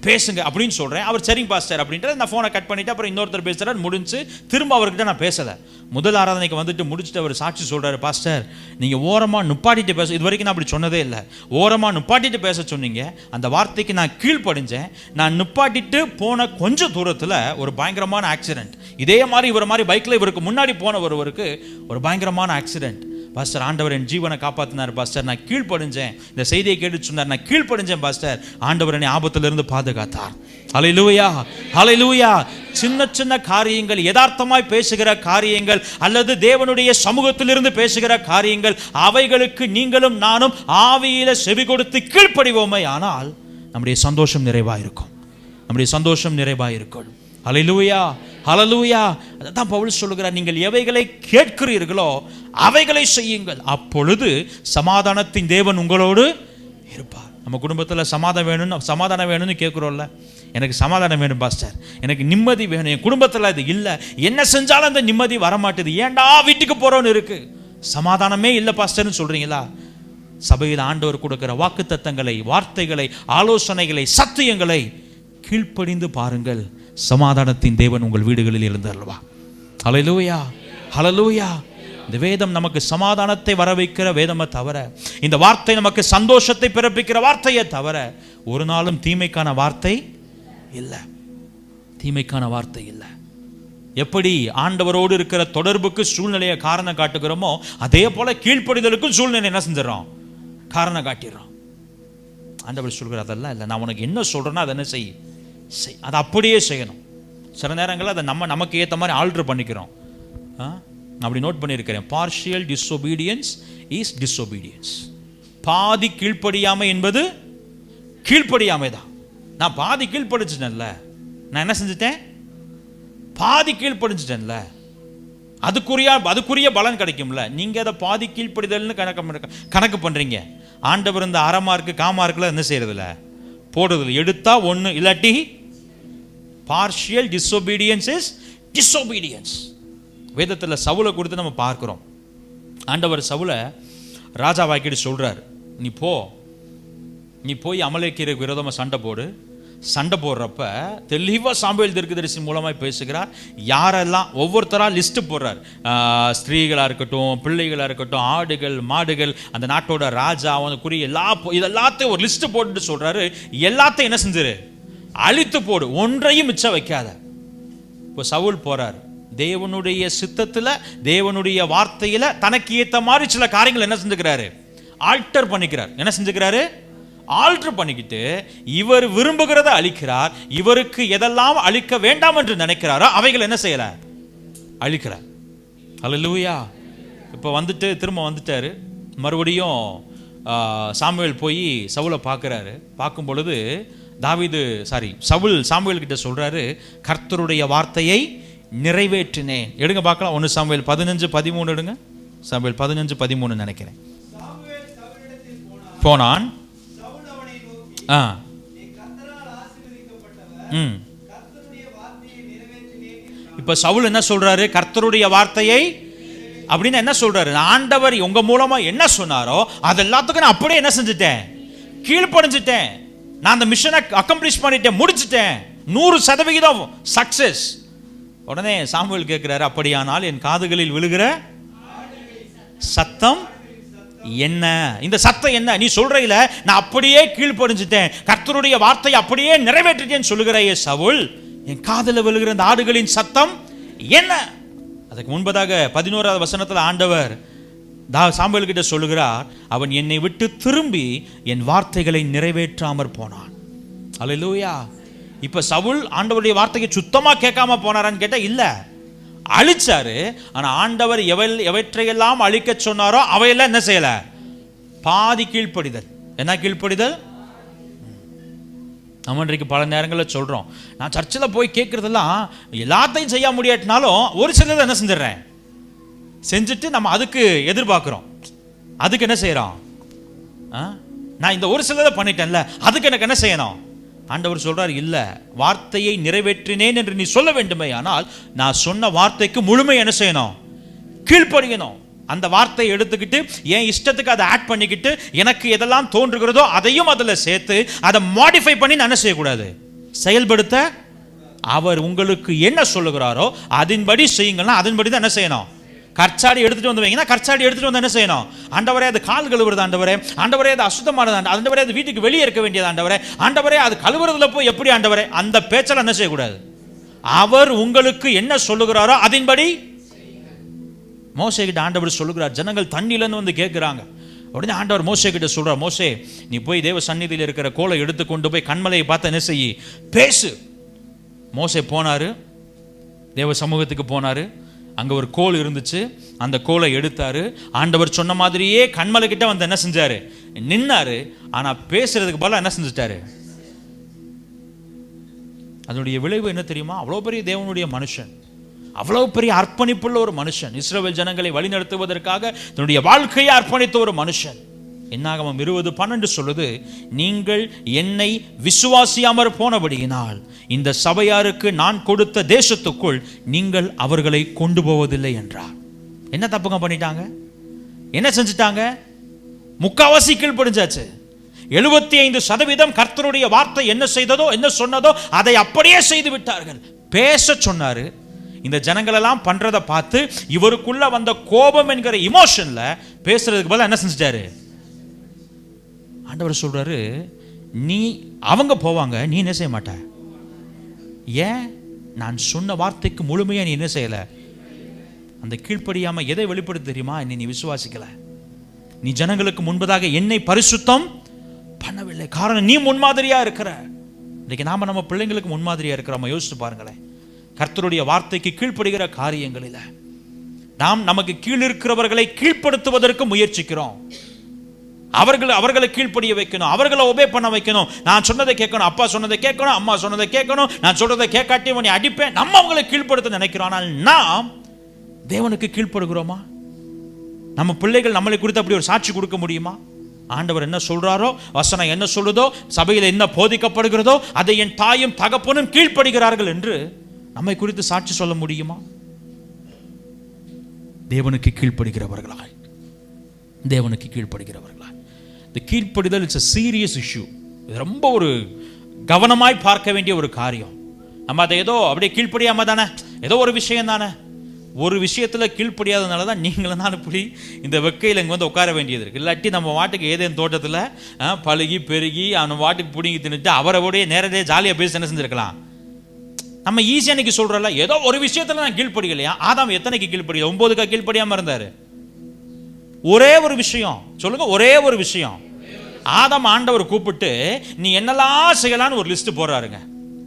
பேசுங்க அப்படின்னு சொல்கிறேன். அவர் சரிங்க பாஸ்டர் அப்படின்ட்டு நான் ஃபோனை கட் பண்ணிவிட்டு அப்புறம் இன்னொருத்தர் பேசுகிறார். முடிஞ்சு திரும்ப அவர்கிட்ட நான் பேசலை. முதல் ஆராதனைக்கு வந்துட்டு முடிச்சுட்டு அவர் சாட்சி சொல்கிறாரு, பாஸ்டர் நீங்கள் ஓரமாக நுப்பாட்டிட்டு பேச, இது வரைக்கும் நான் அப்படி சொன்னதே இல்லை, ஓரமாக நுப்பாட்டிட்டு பேச சொன்னீங்க, அந்த வார்த்தைக்கு நான் கீழ்ப்படிஞ்சேன். நான் நுப்பாட்டிட்டு போன கொஞ்சம் தூரத்தில் ஒரு பயங்கரமான ஆக்சிடென்ட். இதே மாதிரி இவர் மாதிரி பைக்கில் இவருக்கு முன்னாடி போன ஒருவருக்கு ஒரு பயங்கரமான ஆக்சிடென்ட். பாஸ்டர் ஆண்டவர் என் ஜீவனை காப்பாற்றினார் பாஸ்டர், நான் கீழ்ப்படிஞ்சேன். இந்த செய்தியை கேட்டு சொன்னார், நான் கீழ்ப்படிஞ்சேன் பாஸ்டர், ஆண்டவர் என்னை ஆபத்திலிருந்து பாதுகாத்தார். ஹல்லேலூயா, ஹல்லேலூயா. சின்ன சின்ன காரியங்கள், யதார்த்தமாய் பேசுகிற காரியங்கள் அல்லது தேவனுடைய சமூகத்திலிருந்து பேசுகிற காரியங்கள், அவைகளுக்கு நீங்களும் நானும் ஆவியில செவி கொடுத்து கீழ்ப்படிவோமே ஆனால் நம்முடைய சந்தோஷம் நிறைவாயிருக்கும், நம்முடைய சந்தோஷம் நிறைவாயிருக்கும். ஹல்லேலூயா, ஹல்லேலூயா. அதான் பவுல் சொல்லுகிறார், நீங்கள் எவைகளை கேட்கிறீர்களோ அவைகளை செய்யுங்கள், அப்பொழுது சமாதானத்தின் தேவன் உங்களோடு இருப்பார். நம்ம குடும்பத்தில் சமாதானம் வேணும்னு கேட்குறோம்ல, எனக்கு சமாதானம் வேணும் பாஸ்டர், எனக்கு நிம்மதி வேணும், என் குடும்பத்தில் அது இல்லை, என்ன செஞ்சாலும் அந்த நிம்மதி வரமாட்டுது, ஏன்டா வீட்டுக்கு போகிறோன்னு இருக்கு, சமாதானமே இல்லை பாஸ்டர்னு சொல்கிறீங்களா? சபையில் ஆண்டவர் கொடுக்கிற வாக்குத்தத்தங்களை, வார்த்தைகளை, ஆலோசனைகளை, சத்தியங்களை கீழ்ப்படிந்து பாருங்கள், சமாதானத்தின் தேவன் உங்கள் வீடுகளில் இருந்தல்வா. ஹல்லேலூயா, ஹல்லேலூயா. இந்த வேதம் நமக்கு சமாதானத்தை வர வைக்கிற வேதமே தவிர, இந்த வார்த்தை நமக்கு சந்தோஷத்தை பிறப்பிக்கிற வார்த்தையை தவிர ஒரு நாளும் தீமைக்கான வார்த்தை இல்லை, தீமைக்கான வார்த்தை இல்லை. எப்படி ஆண்டவரோடு இருக்கிற தொடர்புக்கு சூழ்நிலையை காரணம் காட்டுகிறோமோ, அதே போல கீழ்ப்படிதலுக்கும் சூழ்நிலை என்ன செஞ்சிடறோம், காரணம் காட்டிடுறோம். ஆண்டவர் சொல்கிற அதெல்லாம் இல்லை, நான் உனக்கு என்ன சொல்கிறேன்னா அதை என்ன செய், அதை அப்படியே செய்யணும். சில நேரங்களில் அதை நமக்கு ஏற்ற மாதிரி ஆல்ட்ரு பண்ணிக்கிறோம். நான் அப்படி நோட் பண்ணியிருக்கிறேன், பார்ஷியல் டிஸ்ஒபீடியன்ஸ் இஸ் டிஸ்ஒபீடியன்ஸ். பாதி கீழ்ப்படியாமை என்பது கீழ்ப்படியாமை தான். நான் பாதி கீழ்ப்படிச்சிட்டேன்ல, நான் என்ன செஞ்சுட்டேன், பாதி கீழ்ப்படிச்சிட்டேன்ல, அதுக்குரிய பலன் கிடைக்கும்ல. நீங்கள் அதை பாதி கீழ்ப்படிதல்னு கணக்கு பண்ணுறீங்க. ஆண்டவர் இந்த அரை மார்க்கு காமார்க்கில் என்ன செய்யறதில்ல, போடுறதில்ல, எடுத்தா ஒன்று, இல்லாட்டி பார்ஷியல் டிஸ்ஒபீடியன்ஸ் இஸ் டிஸ்ஒபீடியன்ஸ். வேதத்தில் சவுலை கொடுத்து நம்ம பார்க்குறோம். ஆண்டவர் சவுலை ராஜாவாக்கிட்டு சொல்கிறார், நீ போய் அமலேக்கியருக்கு விரோதமாக சண்டை போடு. சண்டை போடுறப்ப தெளிவாக சாமுவேல் தீர்க்கதரிசி மூலமாக பேசுகிறார். யாரெல்லாம் ஒவ்வொருத்தராக லிஸ்ட்டு போடுறார், ஸ்திரீகளாக இருக்கட்டும், பிள்ளைகளாக இருக்கட்டும், ஆடுகள் மாடுகள், அந்த நாட்டோட ராஜா அவனுக்குரிய இதெல்லாத்தையும் ஒரு லிஸ்ட்டு போட்டுட்டு சொல்கிறாரு, எல்லாத்தையும் என்ன செஞ்சிரு, அழித்து போடு, ஒன்றையும் மிச்சம் வைக்காத. இப்போ சவுல் போறார், தேவனுடைய சித்தத்தில் தேவனுடைய வார்த்தையில் தனக்கு ஏற்ற மாதிரி சில காரியங்கள் என்ன செஞ்சுக்கிறாரு, ஆல்டர் பண்ணிக்கிறார். என்ன செஞ்சுக்கிறாரு, ஆல்டர் பண்ணிக்கிட்டு இவர் விரும்புகிறத அழிக்கிறார். இவருக்கு எதெல்லாம் அழிக்க வேண்டாம் என்று நினைக்கிறாரோ அவைகள் என்ன செய்யற, அழிக்கிறார். ஹல்லேலூயா. இப்போ திரும்ப வந்துட்டாரு. மறுபடியும் சாமுவேல் போய் சவுலை பார்க்குறாரு. பார்க்கும் பொழுது சவுல் சாமுவேல் கிட்ட சொல்றாரு, கர்த்தருடைய வார்த்தையை நிறைவேற்றினேன். எடுங்க பார்க்கலாம், 1 சாமுவேல் 15:13 எடுங்க. சாமுவேல் 15:13 நினைக்கிறேன். போனான். இப்ப சவுல் என்ன சொல்றாரு, கர்த்தருடைய வார்த்தையை அப்படின்னு என்ன சொல்றாரு, ஆண்டவர் உங்க மூலமா என்ன சொன்னாரோ அது எல்லாத்துக்கும் நான் அப்படியே என்ன செஞ்சுட்டேன், கீழ்ப்படிஞ்சிட்டேன். நான் அந்த மிஷனை அக்கம்ப்ளிஷ் பண்ணிட்டேன், முடிச்சிட்டேன், 100% சக்சஸ். உடனே சாமுவேல் கேட்கிறாரு, அப்படியானால் என் காதுகளில் விழுகிற சத்தம் என்ன, இந்த சத்தம் என்ன, நீ சொல்றீல நான் அப்படியே கீழ்ப்படிஞ்சிட்டேன், கர்த்தருடைய வார்த்தையை அப்படியே நிறைவேற்றிட்டேன்னு சொல்லுகிறையே சவுல், என் காதில் விழுகிற இந்த ஆடுகளின் சத்தம் என்ன? அதுக்கு முன்பதாக 11வது வசனத்தில் ஆண்டவர் சாமுவேல் கிட்ட சொல்லுகிறார், அவன் என்னை விட்டு திரும்பி என் வார்த்தைகளை நிறைவேற்றாமற் போனான். அல்லேலூயா. இப்ப சவுல் ஆண்டவருடைய வார்த்தையை சுத்தமா கேட்காம போனாரான்னு கேட்டா இல்ல, அழிச்சாரு. ஆனா ஆண்டவர் எவற்றையெல்லாம் அழிக்க சொன்னாரோ அவையெல்லாம் என்ன செய்யல, பாதி கீழ்ப்படிதல். என்ன கீழ்ப்படிதல்? நம்ம இன்றைக்கு பல நேரங்களில் சொல்கிறோம், நான் சர்ச்சில் போய் கேட்குறதெல்லாம் எல்லாத்தையும் செய்ய முடியாட்டினாலும் ஒரு சிலதை என்ன செஞ்சிடறேன், செஞ்சுட்டு நம்ம அதுக்கு எதிர்பார்க்குறோம். அதுக்கு என்ன செய்கிறோம், நான் இந்த ஒரு சிலதை பண்ணிட்டேன்ல, அதுக்கு எனக்கு என்ன செய்யணும்? ஆண்டவர் சொல்றார், இல்லை, வார்த்தையை நிறைவேற்றினேன் என்று நீ சொல்ல வேண்டுமே, ஆனால் நான் சொன்ன வார்த்தைக்கு முழுமை என்ன செய்யணும்? கீழ்ப்படியணும். அந்த வார்த்தையை எடுத்துக்கிட்டு என் இஷ்டத்துக்கு அதை ஆட் பண்ணிக்கிட்டு எனக்கு எதெல்லாம் தோன்றுகிறதோ அதையும் அதில் சேர்த்து அதை மாடிஃபை பண்ணி நான் என்ன செய்யக்கூடாது, செயல்படுத்த. அவர் உங்களுக்கு என்ன சொல்லுகிறாரோ அதன்படி செய்யுங்கன்னா அதன்படி தான் என்ன செய்யணும். கற்சாடி எடுத்துட்டு வந்து வைங்கன்னா கற்சாடி எடுத்துட்டு வந்து என்ன செய்யணும்? ஆண்டவரே அது கால் கழுவுறது, ஆண்டவரே ஆண்டவரே அது அசுத்தமானது, ஆண்டவரே அது வீட்டுக்கு வெளியே இருக்க வேண்டியது, ஆண்டவரே ஆண்டவரே அது கழுவுறதுல போய் எப்படி ஆண்டவரே, அந்த பேச்செல்லாம் என்ன செய்யக்கூடாது. அவர் உங்களுக்கு என்ன சொல்லுகிறாரோ அதன்படி. மோசே கிட்ட ஆண்டவர் சொல்லுகிறார், ஜனங்கள் தண்ணியிலேருந்து வந்து கேட்குறாங்க. உடனே ஆண்டவர் மோசே கிட்ட சொல்றார், மோசே நீ போய் தேவ சந்நிதியில் இருக்கிற கோலை எடுத்து கொண்டு போய் கண்மலையை பார்த்து என்ன செய்யி, பேசு. மோசே போனாரு, தேவ சமூகத்துக்கு போனாரு. அங்கே ஒரு கோல் இருந்துச்சு, அந்த கோலை எடுத்தாரு. ஆண்டவர் சொன்ன மாதிரியே கண்மலை கிட்ட வந்து என்ன செஞ்சாரு, நின்னாரு. ஆனால் பேசுறதுக்கு பதிலாக என்ன செஞ்சுட்டாரு? அதனுடைய விளைவு என்ன தெரியுமா? அவ்வளோ பெரிய தேவனுடைய மனுஷன், அவ்வளவு பெரிய அர்ப்பணிப்புள்ள ஒரு மனுஷன், இஸ்ரவேல் ஜனங்களை வழிநடத்துவதற்காக தன்னுடைய வாழ்க்கையை அர்ப்பணித்த ஒரு மனுஷன். என்னாகமம் 20:12 சொல்லுது, நீங்கள் என்னை விசுவாசியாமற் போனபடியினால் இந்த சபையாருக்கு நான் கொடுத்த தேசத்துக்குள் நீங்கள் அவர்களை கொண்டு போவதில்லை என்றார். என்ன தப்புங்க பண்ணிட்டாங்க? என்ன செஞ்சிட்டாங்க? முக்காவாசி கீழ்ப்படிஞ்சாச்சு. 75% கர்த்தருடைய வார்த்தை என்ன செய்ததோ என்ன சொன்னதோ அதை அப்படியே செய்து விட்டார்கள். பேச சொன்னாரு. இந்த ஜனங்கள் எல்லாம் பண்றதை பார்த்து இவருக்குள்ள வந்த கோபம் என்கிற இமோஷன்ல பேசுறதுக்கு பதிலா என்ன செஞ்சிட்டாரு? ஆண்டவர் சொல்றாரு, நீ அவங்க போவாங்க, நீ என்ன செய்ய மாட்ட. ஏன்? நான் சொன்ன வார்த்தைக்கு முழுமையா நீ என்ன செய்யல. அந்த கீழ்ப்படியாம எதை வெளிப்படுத்த தெரியுமா? நீ விசுவாசிக்கல. நீ ஜனங்களுக்கு முன்பதாக என்னை பரிசுத்தம் பண்ணவில்லை. காரணம், நீ முன்மாதிரியா இருக்கிற. இன்னைக்கு நாம நம்ம பிள்ளைங்களுக்கு முன்மாதிரியா இருக்கிறோம். யோசிச்சு பாருங்களேன். கர்த்தருடைய வார்த்தைக்கு கீழ்ப்படுகிற காரியங்களில் நாம் நமக்கு கீழ் இருக்கிறவர்களை கீழ்ப்படுத்துவதற்கு முயற்சிக்கிறோம். அவர்களை கீழ்ப்படிய வைக்கணும், அவர்களை ஒபே பண்ண வைக்கணும். நான் சொன்னதை கேட்கணும், அப்பா சொன்னதை கேட்கணும், அம்மா சொன்னதை கேட்கணும், நான் சொல்றதை கேட்காட்டி உன்னை அடிப்பேன். நம்ம அவங்களை கீழ்ப்படுத்த நினைக்கிறோம். ஆனால் நாம் தேவனுக்கு கீழ்ப்படுகிறோமா? நம்ம பிள்ளைகள் நம்மளை குறித்து அப்படி ஒரு சாட்சி கொடுக்க முடியுமா? ஆண்டவர் என்ன சொல்றாரோ, வசனம் என்ன சொல்லுதோ, சபையில் என்ன போதிக்கப்படுகிறதோ அதை என் தாயும் தகப்பனும் கீழ்ப்படுகிறார்கள் என்று நம்மை குறித்து சாட்சி சொல்ல முடியுமா? தேவனுக்கு கீழ்ப்படுகிறவர்களாய், தேவனுக்கு கீழ்ப்படுகிறவர்களாய். இந்த கீழ்ப்படிதல் இட்ஸ் a serious issue. இது ரொம்ப ஒரு கவனமாய் பார்க்க வேண்டிய ஒரு காரியம். நம்ம அதை ஏதோ அப்படியே கீழ்ப்படியாம தானே, ஏதோ ஒரு விஷயம் தானே, ஒரு விஷயத்தில் கீழ்ப்படியாதனால தான் நீங்களும் தான் இப்படி இந்த வெக்கையில் இங்கே வந்து உட்கார வேண்டியது இருக்குது. இல்லாட்டி நம்ம வாட்டுக்கு ஏதேனும் தோட்டத்தில் பழுகி பெருகி அவன் வாட்டுக்கு பிடிங்கி தின்னுட்டு அவரோடைய நேரடியாக ஜாலியாக பேசி என்ன செஞ்சுருக்கலாம். நம்ம ஈஸியாக இன்னைக்கு சொல்கிறோம்ல, ஏதோ ஒரு விஷயத்தில் நான் கீழ்ப்படிக்கலையா. ஆதாம் எத்தனைக்கு கீழ்ப்படியல? 9க்கு கீழ்ப்படியாமல் இருந்தார். ஒரே ஒரு விஷயம் சொல்லுங்க, ஒரே ஒரு விஷயம். ஆதாம் ஆண்டவர் கூப்பிட்டு நீ என்னெல்லாம் செய்யலான்னு ஒரு லிஸ்ட் போடுறாருங்க.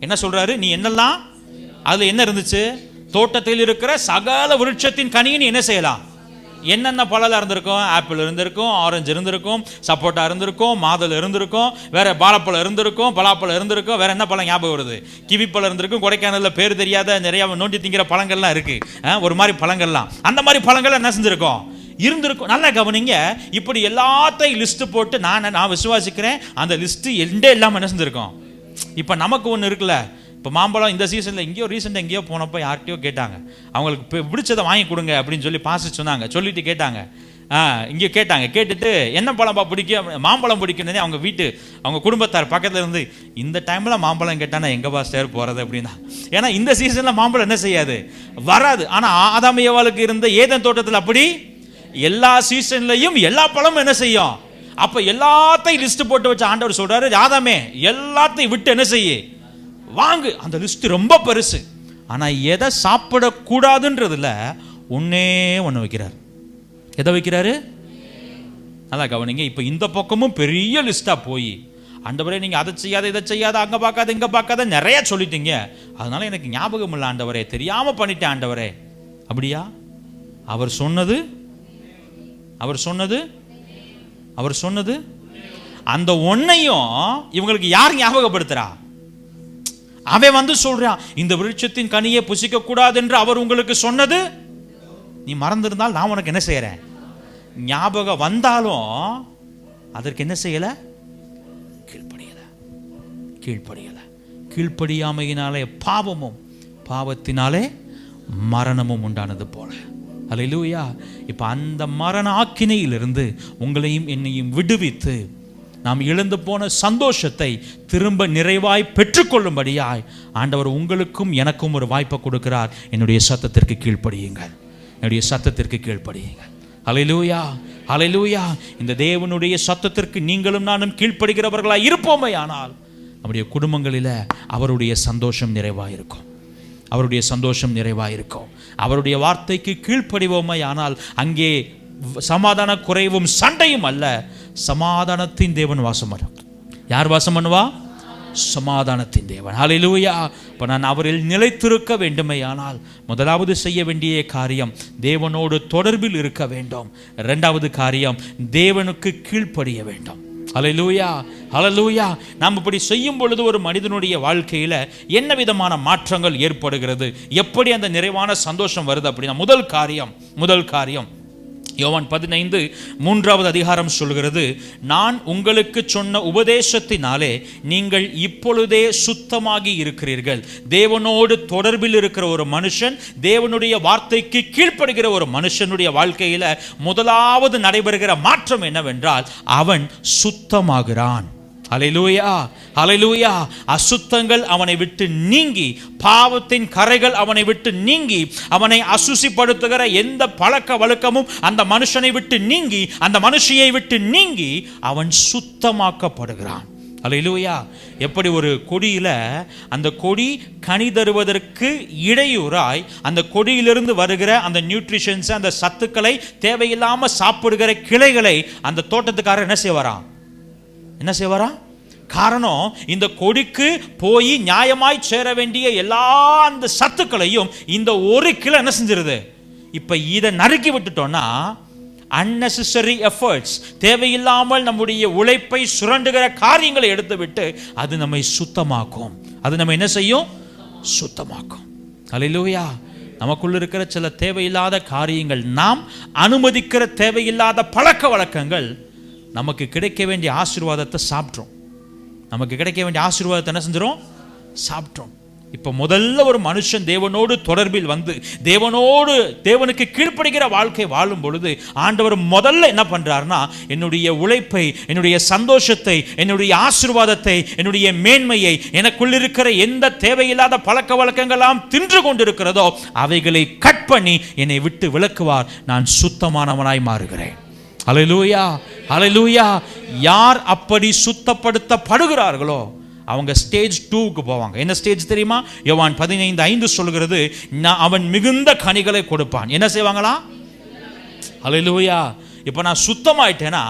என்ன சொல்றாரு? நீ என்னெல்லாம், அதுல என்ன இருந்துச்சு? தோட்டத்தில் இருக்கிற சகல விருட்சத்தின் கனியை நீ என்ன செய்யலாம். என்னென்ன பழம் இருந்திருக்கும்? ஆப்பிள் இருந்திருக்கும், ஆரஞ்சு இருந்திருக்கும், சப்போட்டா இருந்திருக்கும், மாதுளை இருந்திருக்கும், வேற வாழைப்பழம் இருந்திருக்கும், பலாப்பழம் இருந்திருக்கும், வேற என்ன பழம் ஞாபகம் வருது? கிவி பழம் இருந்திருக்கும். கொடைக்கானல்ல பேர் தெரியாத நிறைய நோண்டி திங்கிற பழங்கள்லாம் இருக்கு. ஒரு மாதிரி பழங்கள்லாம், அந்த மாதிரி பழங்கள் என்ன செஞ்சிருக்கோம்? இருந்திருக்கும். நல்லா கவனிங்க. இப்படி எல்லாத்தையும் லிஸ்ட் போட்டு நான் விசுவாசிக்கிறேன், அந்த லிஸ்ட் எண்டே இல்லாமல் என்ன செஞ்சிருக்கோம். இப்போ நமக்கு ஒன்று இருக்குல்ல, இப்போ மாம்பழம் இந்த சீசனில் எங்கேயோ ரீசெண்டாக எங்கேயோ போனப்போ யார்கிட்டயோ கேட்டாங்க, அவங்களுக்கு பிடிச்சதை வாங்கி கொடுங்க அப்படின்னு சொல்லி பாசிட்டு சொன்னாங்க. சொல்லிட்டு கேட்டாங்க, இங்கே கேட்டாங்க. கேட்டுட்டு என்ன பழம்பா பிடிக்கும்? மாம்பழம் பிடிக்குன்னு அவங்க குடும்பத்தார் பக்கத்தில் இருந்து, இந்த டைமில் மாம்பழம் கேட்டானா எங்கே பாஸ்டர் போகிறது அப்படின்னா. ஏன்னா இந்த சீசனில் மாம்பழம் என்ன செய்யாது, வராது. ஆனால் ஆதாம் ஏவாளுக்கு இருந்த ஏதேன் தோட்டத்தில் அப்படி எல்லா சீசன்லையும் எல்லா பழமும் என்ன செய்யும். அப்ப எல்லாத்தையும் லிஸ்ட் போட்டு வச்ச ஆண்டவர் சொல்றாரு, ஆதாமே எல்லாத்தையும் விட்டு என்ன செய்ய, வாங்கு. அந்த லிஸ்ட் ரொம்ப பெருசு. ஆனா எதை சாப்பிடக்கூடாதுன்றதுல ஒன்னே ஒன்று வைக்கிறார். எதை வைக்கிறாரு? நல்லா கவனிங்க. இப்ப இந்த பக்கமும் பெரிய லிஸ்டா போய், ஆண்டவரே நீங்க அதை செய்யாத இதை செய்யாத அங்க பார்க்காத இங்க பார்க்காத நிறைய சொல்லிட்டீங்க, அதனால எனக்கு ஞாபகம் இல்லை ஆண்டவரே, தெரியாம பண்ணிட்டேன் ஆண்டவரே. அப்படியா? அவர் சொன்னது அந்த ஒன்னையும் இவங்களுக்கு யார் ஞாபகப்படுத்துறா? அவன் வந்து சொல்றான், இந்த விருட்சத்தின் கனியை புசிக்க கூடாது என்று அவர் உங்களுக்கு சொன்னது நீ மறந்திருந்தால் நான் உனக்கு என்ன செய்யறேன். ஞாபகம் வந்தாலும் அதற்கு என்ன செய்யல, கீழ்ப்படியல. கீழ்ப்படியாமையினாலே பாவமும், பாவத்தினாலே மரணமும் உண்டானது போல. அல்லேலூயா. இப்ப அந்த மரண ஆக்கினையிலிருந்து உங்களையும் என்னையும் விடுவித்து நாம் இழந்து போன சந்தோஷத்தை திரும்ப நிறைவாய் பெற்றுக்கொள்ளும்படியாய் ஆண்டவர் உங்களுக்கும் எனக்கும் ஒரு வாய்ப்பை கொடுக்கிறார். என்னுடைய சத்தத்திற்கு கீழ்ப்படியுங்கள், என்னுடைய சத்தத்திற்கு கீழ்ப்படியுங்கள். அல்லேலூயா, அல்லேலூயா. இந்த தேவனுடைய சத்தத்திற்கு நீங்களும் நானும் கீழ்ப்படுகிறவர்களாய் இருப்போமே ஆனால் நம்முடைய குடும்பங்களில் அவருடைய சந்தோஷம் நிறைவாயிருக்கும், அவருடைய சந்தோஷம் நிறைவாயிருக்கும். அவருடைய வார்த்தைக்கு கீழ்ப்படிவோமே ஆனால் அங்கே சமாதான குறைவும் சண்டையும் அல்ல, சமாதானத்தின் தேவன் வாசம் பண்ணும். யார் வாசம் பண்ணுவா? சமாதானத்தின் தேவன். ஹல்லேலூயா. இப்போ நான் அவரில் நிலைத்திருக்க வேண்டுமே ஆனால் முதலாவது செய்ய வேண்டிய காரியம் தேவனோடு தொடர்பில் இருக்க வேண்டும். இரண்டாவது காரியம் தேவனுக்கு கீழ்ப்படிய வேண்டும். ஹல்லேலூயா, ஹல்லேலூயா. நாம் இப்படி செய்யும் பொழுது ஒரு மனிதனுடைய வாழ்க்கையில் என்ன விதமான மாற்றங்கள் ஏற்படுகிறது, எப்படி அந்த நிறைவான சந்தோஷம் வருது அப்படின்னா முதல் காரியம் யோவான் 15:3 சொல்கிறது, நான் உங்களுக்கு சொன்ன உபதேசத்தினாலே நீங்கள் இப்பொழுதே சுத்தமாகி இருக்கிறீர்கள். தேவனோடு தொடர்பில் இருக்கிற ஒரு மனுஷன், தேவனுடைய வார்த்தைக்கு கீழ்ப்படுகிற ஒரு மனுஷனுடைய வாழ்க்கையில் முதலாவது நடைபெறுகிற மாற்றம் என்னவென்றால் அவன் சுத்தமாகிறான். அல்லேலூயா, அல்லேலூயா. அசுத்தங்கள் அவனை விட்டு நீங்கி, பாவத்தின் கரைகள் அவனை விட்டு நீங்கி, அவனை அசுசிப்படுத்துகிற எந்த பழக்க வழக்கமும் அந்த மனுஷனை விட்டு நீங்கி, அந்த மனுஷியை விட்டு நீங்கி அவன் சுத்தமாக்கப்படுகிறான். அல்லேலூயா. எப்படி ஒரு கொடியில அந்த கொடி கனி தருவதற்கு இடையூறாய் அந்த கொடியிலிருந்து வருகிற அந்த நியூட்ரிஷன்ஸ், அந்த சத்துக்களை தேவையில்லாம சாப்பிடுகிற கிளைகளை அந்த தோட்டத்துக்காரர் என்ன செய்வாரா? காரணம், இந்த கொடிக்கு போய் நியாயமாய் சேர வேண்டிய எல்லா அந்த சத்துக்களையும் இந்த ஒரு கிளை என்ன செஞ்சிருது. இப்ப இதை நறுக்கி விட்டுட்டோம்னா unnecessary efforts, தேவையில்லாமல் நம்முடைய உழைப்பை சுரண்டுகிற காரியங்களை எடுத்துவிட்டு அது நம்மை சுத்தமாக்கும். அது நம்ம என்ன செய்யும்? சுத்தமாக்கும். அல்லேலூயா. நமக்குள்ள இருக்கிற சில தேவையில்லாத காரியங்கள், நாம் அனுமதிக்கிற தேவையில்லாத பழக்க வழக்கங்கள் நமக்கு கிடைக்க வேண்டிய ஆசீர்வாதத்தை சாப்பிட்றோம். நமக்கு கிடைக்க வேண்டிய ஆசீர்வாதத்தை என்ன செஞ்சிடும்? சாப்பிட்றோம். இப்போ முதல்ல ஒரு மனுஷன் தேவனோடு தொடர்பில் வந்து தேவனுக்கு கீழ்ப்படுகிற வாழ்க்கை வாழும் பொழுது ஆண்டவர் முதல்ல என்ன பண்றாருன்னா, என்னுடைய உழைப்பை, என்னுடைய சந்தோஷத்தை, என்னுடைய ஆசீர்வாதத்தை, என்னுடைய மேன்மையை, எனக்குள் இருக்கிற எந்த தேவையில்லாத பழக்க வழக்கங்களாம் தின்று கொண்டிருக்கிறதோ அவைகளை கட் பண்ணி என்னை விட்டு விலக்குவார். நான் சுத்தமானவனாய் மாறுகிறேன். அல்லேலூயா, அல்லேலூயா. யார் அப்படி சுத்தப்படுத்தப்படுகிறார்களோ அவங்க ஸ்டேஜ் 2க்கு போவாங்க. என்ன ஸ்டேஜ் தெரியுமா? யோவான் 15:5 சொல்கிறது, அவன் மிகுந்த கனிகளை கொடுப்பான். என்ன செய்வாங்களா? அல்லேலூயா. இப்போ நான் சுத்தமாயிட்டேன்னா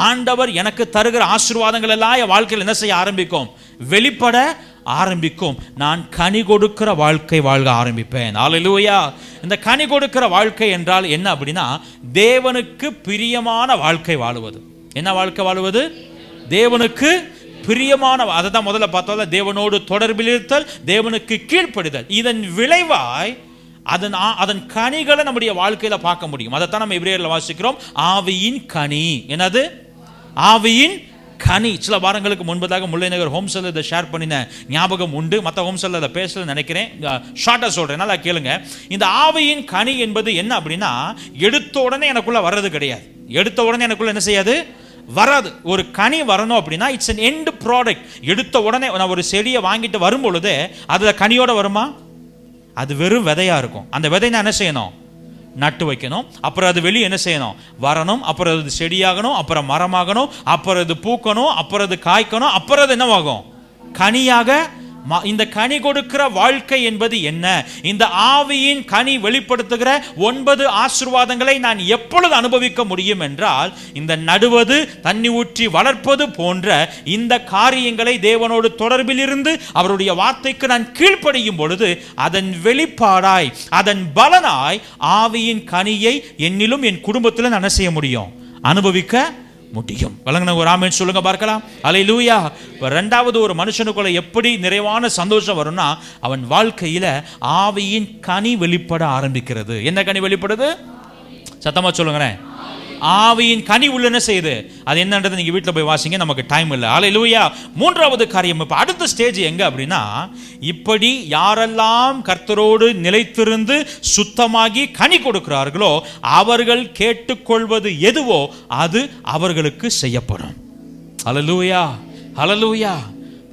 ஆண்டவர் எனக்கு தருகிற ஆசீர்வாதங்கள் எல்லாம் என் வாழ்க்கையில் என்ன செய்ய ஆரம்பிக்கும்? வெளிப்பட ஆரம்பிக்கும். நான் கனி கொடுக்கிற வாழ்க்கை வாழ ஆரம்பிப்பேன். அல்லேலூயா. இந்த கனி கொடுக்கிற வாழ்க்கை என்றால் என்ன அப்படின்னா, தேவனுக்கு பிரியமான வாழ்க்கை வாழுவது. என்ன வாழ்க்கை வாழுவது? தேவனுக்கு பிரியமான. அதை தான் முதல்ல பார்த்தோம்ல, தேவனோடு தொடர்பில் இருத்தல், தேவனுக்கு கீழ்ப்படிதல். இதன் விளைவாய் அதன் கனிகளை நம்முடைய வாழ்க்கையில பார்க்க முடியும். அதைத்தான் நம்ம எபிரேயர்ல வாசிக்கிறோம், ஆவியின் கனி. என்னது? ஆவியின் கனி. சில வாரங்களுக்கு முன்பதாக முல்லைநகர் ஹோம் செல்ல இதை ஷேர் பண்ணின ஞாபகம் உண்டு. மற்ற ஹோம் செல்ல அதை பேச நினைக்கிறேன், ஷார்ட்டாக சொல்கிறேன், நல்லா கேளுங்க. இந்த ஆவியின் கனி என்பது என்ன அப்படின்னா, எடுத்த உடனே எனக்குள்ள வர்றது கிடையாது. எடுத்த உடனே எனக்குள்ள என்ன செய்யாது? வராது. ஒரு கனி வரணும் அப்படின்னா இட்ஸ் an end ப்ராடக்ட். எடுத்த உடனே நான் ஒரு செடியை வாங்கிட்டு வரும் பொழுது அதில் கனியோட வருமா? அது வெறும் விதையா இருக்கும். அந்த விதை நான் என்ன செய்யணும்? நட்டு வைக்கணும். அப்புறம் அது வெளியே என்ன செய்யணும்? வரணும். அப்புறம் அது செடியாகணும், அப்புறம் மரமாகணும், அப்புறம் அது பூக்கணும், அப்புறம் அது காய்க்கணும், அப்புறம் அது என்னவாகும்? கனியாக. இந்த கனி கொடுக்கிற வாழ்க்கை என்பது என்ன? இந்த ஆவியின் கனி வெளிப்படுத்துகிற 9 ஆசீர்வாதங்களை நான் எப்பொழுது அனுபவிக்க முடியும் என்றால், இந்த நடுவது, தண்ணி ஊற்றி வளர்ப்பது போன்ற இந்த காரியங்களை தேவனோடு தொடர்பில் இருந்து அவருடைய வார்த்தைக்கு நான் கீழ்ப்படியும் பொழுது அதன் வெளிப்பாடாய், அதன் பலனாய் ஆவியின் கனியை என்னிலும் என் குடும்பத்தில் நான் செய்ய முடியும், அனுபவிக்க முடியும். வழங்கின ஒரு ஆமென் சொல்லுங்க பார்க்கலாம். அல்லேலூயா. இரண்டாவது, ஒரு மனுஷனுக்குள்ள எப்படி நிறைவான சந்தோஷம் வரும்னா, அவன் வாழ்க்கையில ஆவியின் கனி வெளிப்பட ஆரம்பிக்கிறது. என்ன கனி வெளிப்படுது? சத்தமா சொல்லுங்களேன். ஆவியின் கனி உள்ள என்ன செய்யுது? அது என்னன்றது நீங்க வீட்டில் போய் வாசிங்க, நமக்கு டைம் இல்லை. அல்லேலூயா. மூன்றாவது காரியம், இப்ப அடுத்த ஸ்டேஜ் எங்க அப்படின்னா, இப்படி யாரெல்லாம் கர்த்தரோடு நிலைத்திருந்து சுத்தமாகி கனி கொடுக்கிறார்களோ அவர்கள் கேட்டுக்கொள்வது எதுவோ அது அவர்களுக்கு செய்யப்படும். அல்லேலூயா, அல்லேலூயா.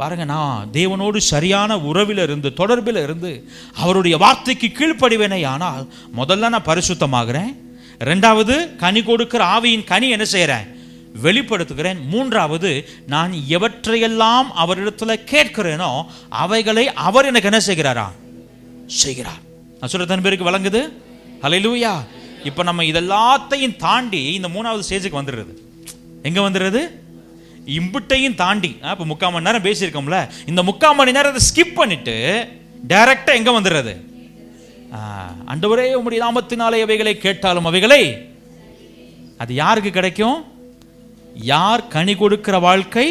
பாருங்க, நான் தேவனோடு சரியான உறவில் இருந்து தொடர்பில் இருந்து அவருடைய வார்த்தைக்கு கீழ்ப்படிவேனே ஆனால் முதல்ல நான் பரிசுத்தமாகிறேன். இரண்டாவது, கனி கொடுக்கிற ஆவியின் கனி என்ன செய்கிறேன்? வெளிப்படுத்துகிறேன். மூன்றாவது, நான் எவற்றையெல்லாம் அவரிடத்துல கேட்கிறேனோ அவைகளை அவர் எனக்கு என்ன செய்கிறாரா? செய்கிறார். நான் சொல்ற தன் பேருக்கு விளங்குது? அல்லேலூயா. இப்ப நம்ம இதெல்லாத்தையும் தாண்டி இந்த மூணாவது ஸ்டேஜுக்கு வந்துடுறது. எங்க வந்துடுறது? இம்புட்டையும் தாண்டி இப்போ 3/4 மணி நேரம் பேசியிருக்கோம்ல, இந்த 3/4 மணி நேரத்தை ஸ்கிப் பண்ணிட்டு டைரக்டா எங்க வந்துடுறது? ஆண்டவரே உம்முடைய நாமத்தினாலே அவைகளை கேட்டாலும் அவைகளை, அது யாருக்கு கிடைக்கும்? யார் கனி கொடுக்கிற வாழ்க்கை,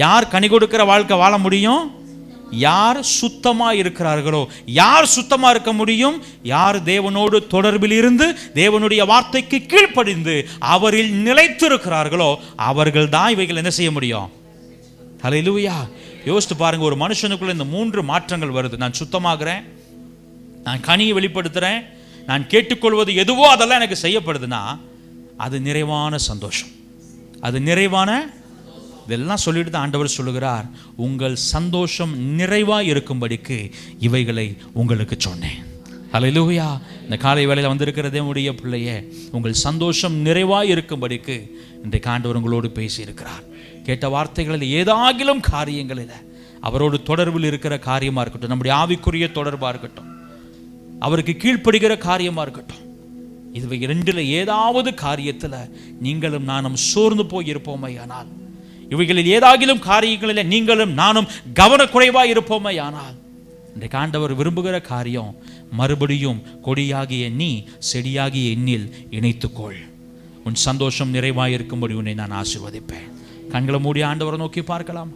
யார் கனி கொடுக்கிற வாழ்க்கை வாழ முடியும்? யார் சுத்தமா இருக்கிறார்களோ. யார் சுத்தமா இருக்க முடியும்? யார் தேவனோடு தொடர்பில் இருந்து தேவனுடைய வார்த்தைக்கு கீழ்ப்படிந்து அவரில் நிலைத்திருக்கிறார்களோ அவர்கள் தான் இவைகள் என்ன செய்ய முடியும். அல்லேலூயா. யோசித்து பாருங்க, ஒரு மனுஷனுக்குள்ள இந்த 3 மாற்றங்கள் வருது. நான் சுத்தமாகிறேன், நான் கனியை வெளிப்படுத்துறேன், நான் கேட்டுக்கொள்வது எதுவோ அதெல்லாம் எனக்கு செய்யப்படுதுன்னா அது நிறைவான சந்தோஷம், அது நிறைவான. இதெல்லாம் சொல்லிட்டு தான் ஆண்டவர் சொல்லுகிறார், உங்கள் சந்தோஷம் நிறைவாக இருக்கும்படிக்கு இவைகளை உங்களுக்கு சொன்னேன். அல்லேலூயா. இந்த காலை வேளையில் வந்திருக்கிறதே உடைய பிள்ளையே, உங்கள் சந்தோஷம் நிறைவாக இருக்கும்படிக்கு இன்றைக்கு ஆண்டவர் உங்களோடு பேசி இருக்கிறார். கேட்ட வார்த்தைகளில் ஏதாகிலும் காரியங்களில் அவரோடு தொடர்பில் இருக்கிற காரியமாக இருக்கட்டும், நம்முடைய ஆவிக்குரிய தொடர்பாக இருக்கட்டும், அவருக்கு கீழ்ப்படுகிற காரியமா இருக்கட்டும், இது இரண்டில் ஏதாவது காரியத்தில் நீங்களும் நானும் சோர்ந்து போய் இருப்போமே ஆனால், இவைகளில் ஏதாகிலும் காரியங்களில் நீங்களும் நானும் கவனக்குறைவாக இருப்போமே ஆனால், இன்றைக்கு ஆண்டவர் விரும்புகிற காரியம், மறுபடியும் கொடியாகிய நீ செடியாகிய எண்ணில் இணைத்துக்கொள். உன் சந்தோஷம் நிறைவாக இருக்கும்படி உன்னை நான் ஆசீர்வதிப்பேன். கண்களை மூடி ஆண்டவரை நோக்கி பார்க்கலாம்.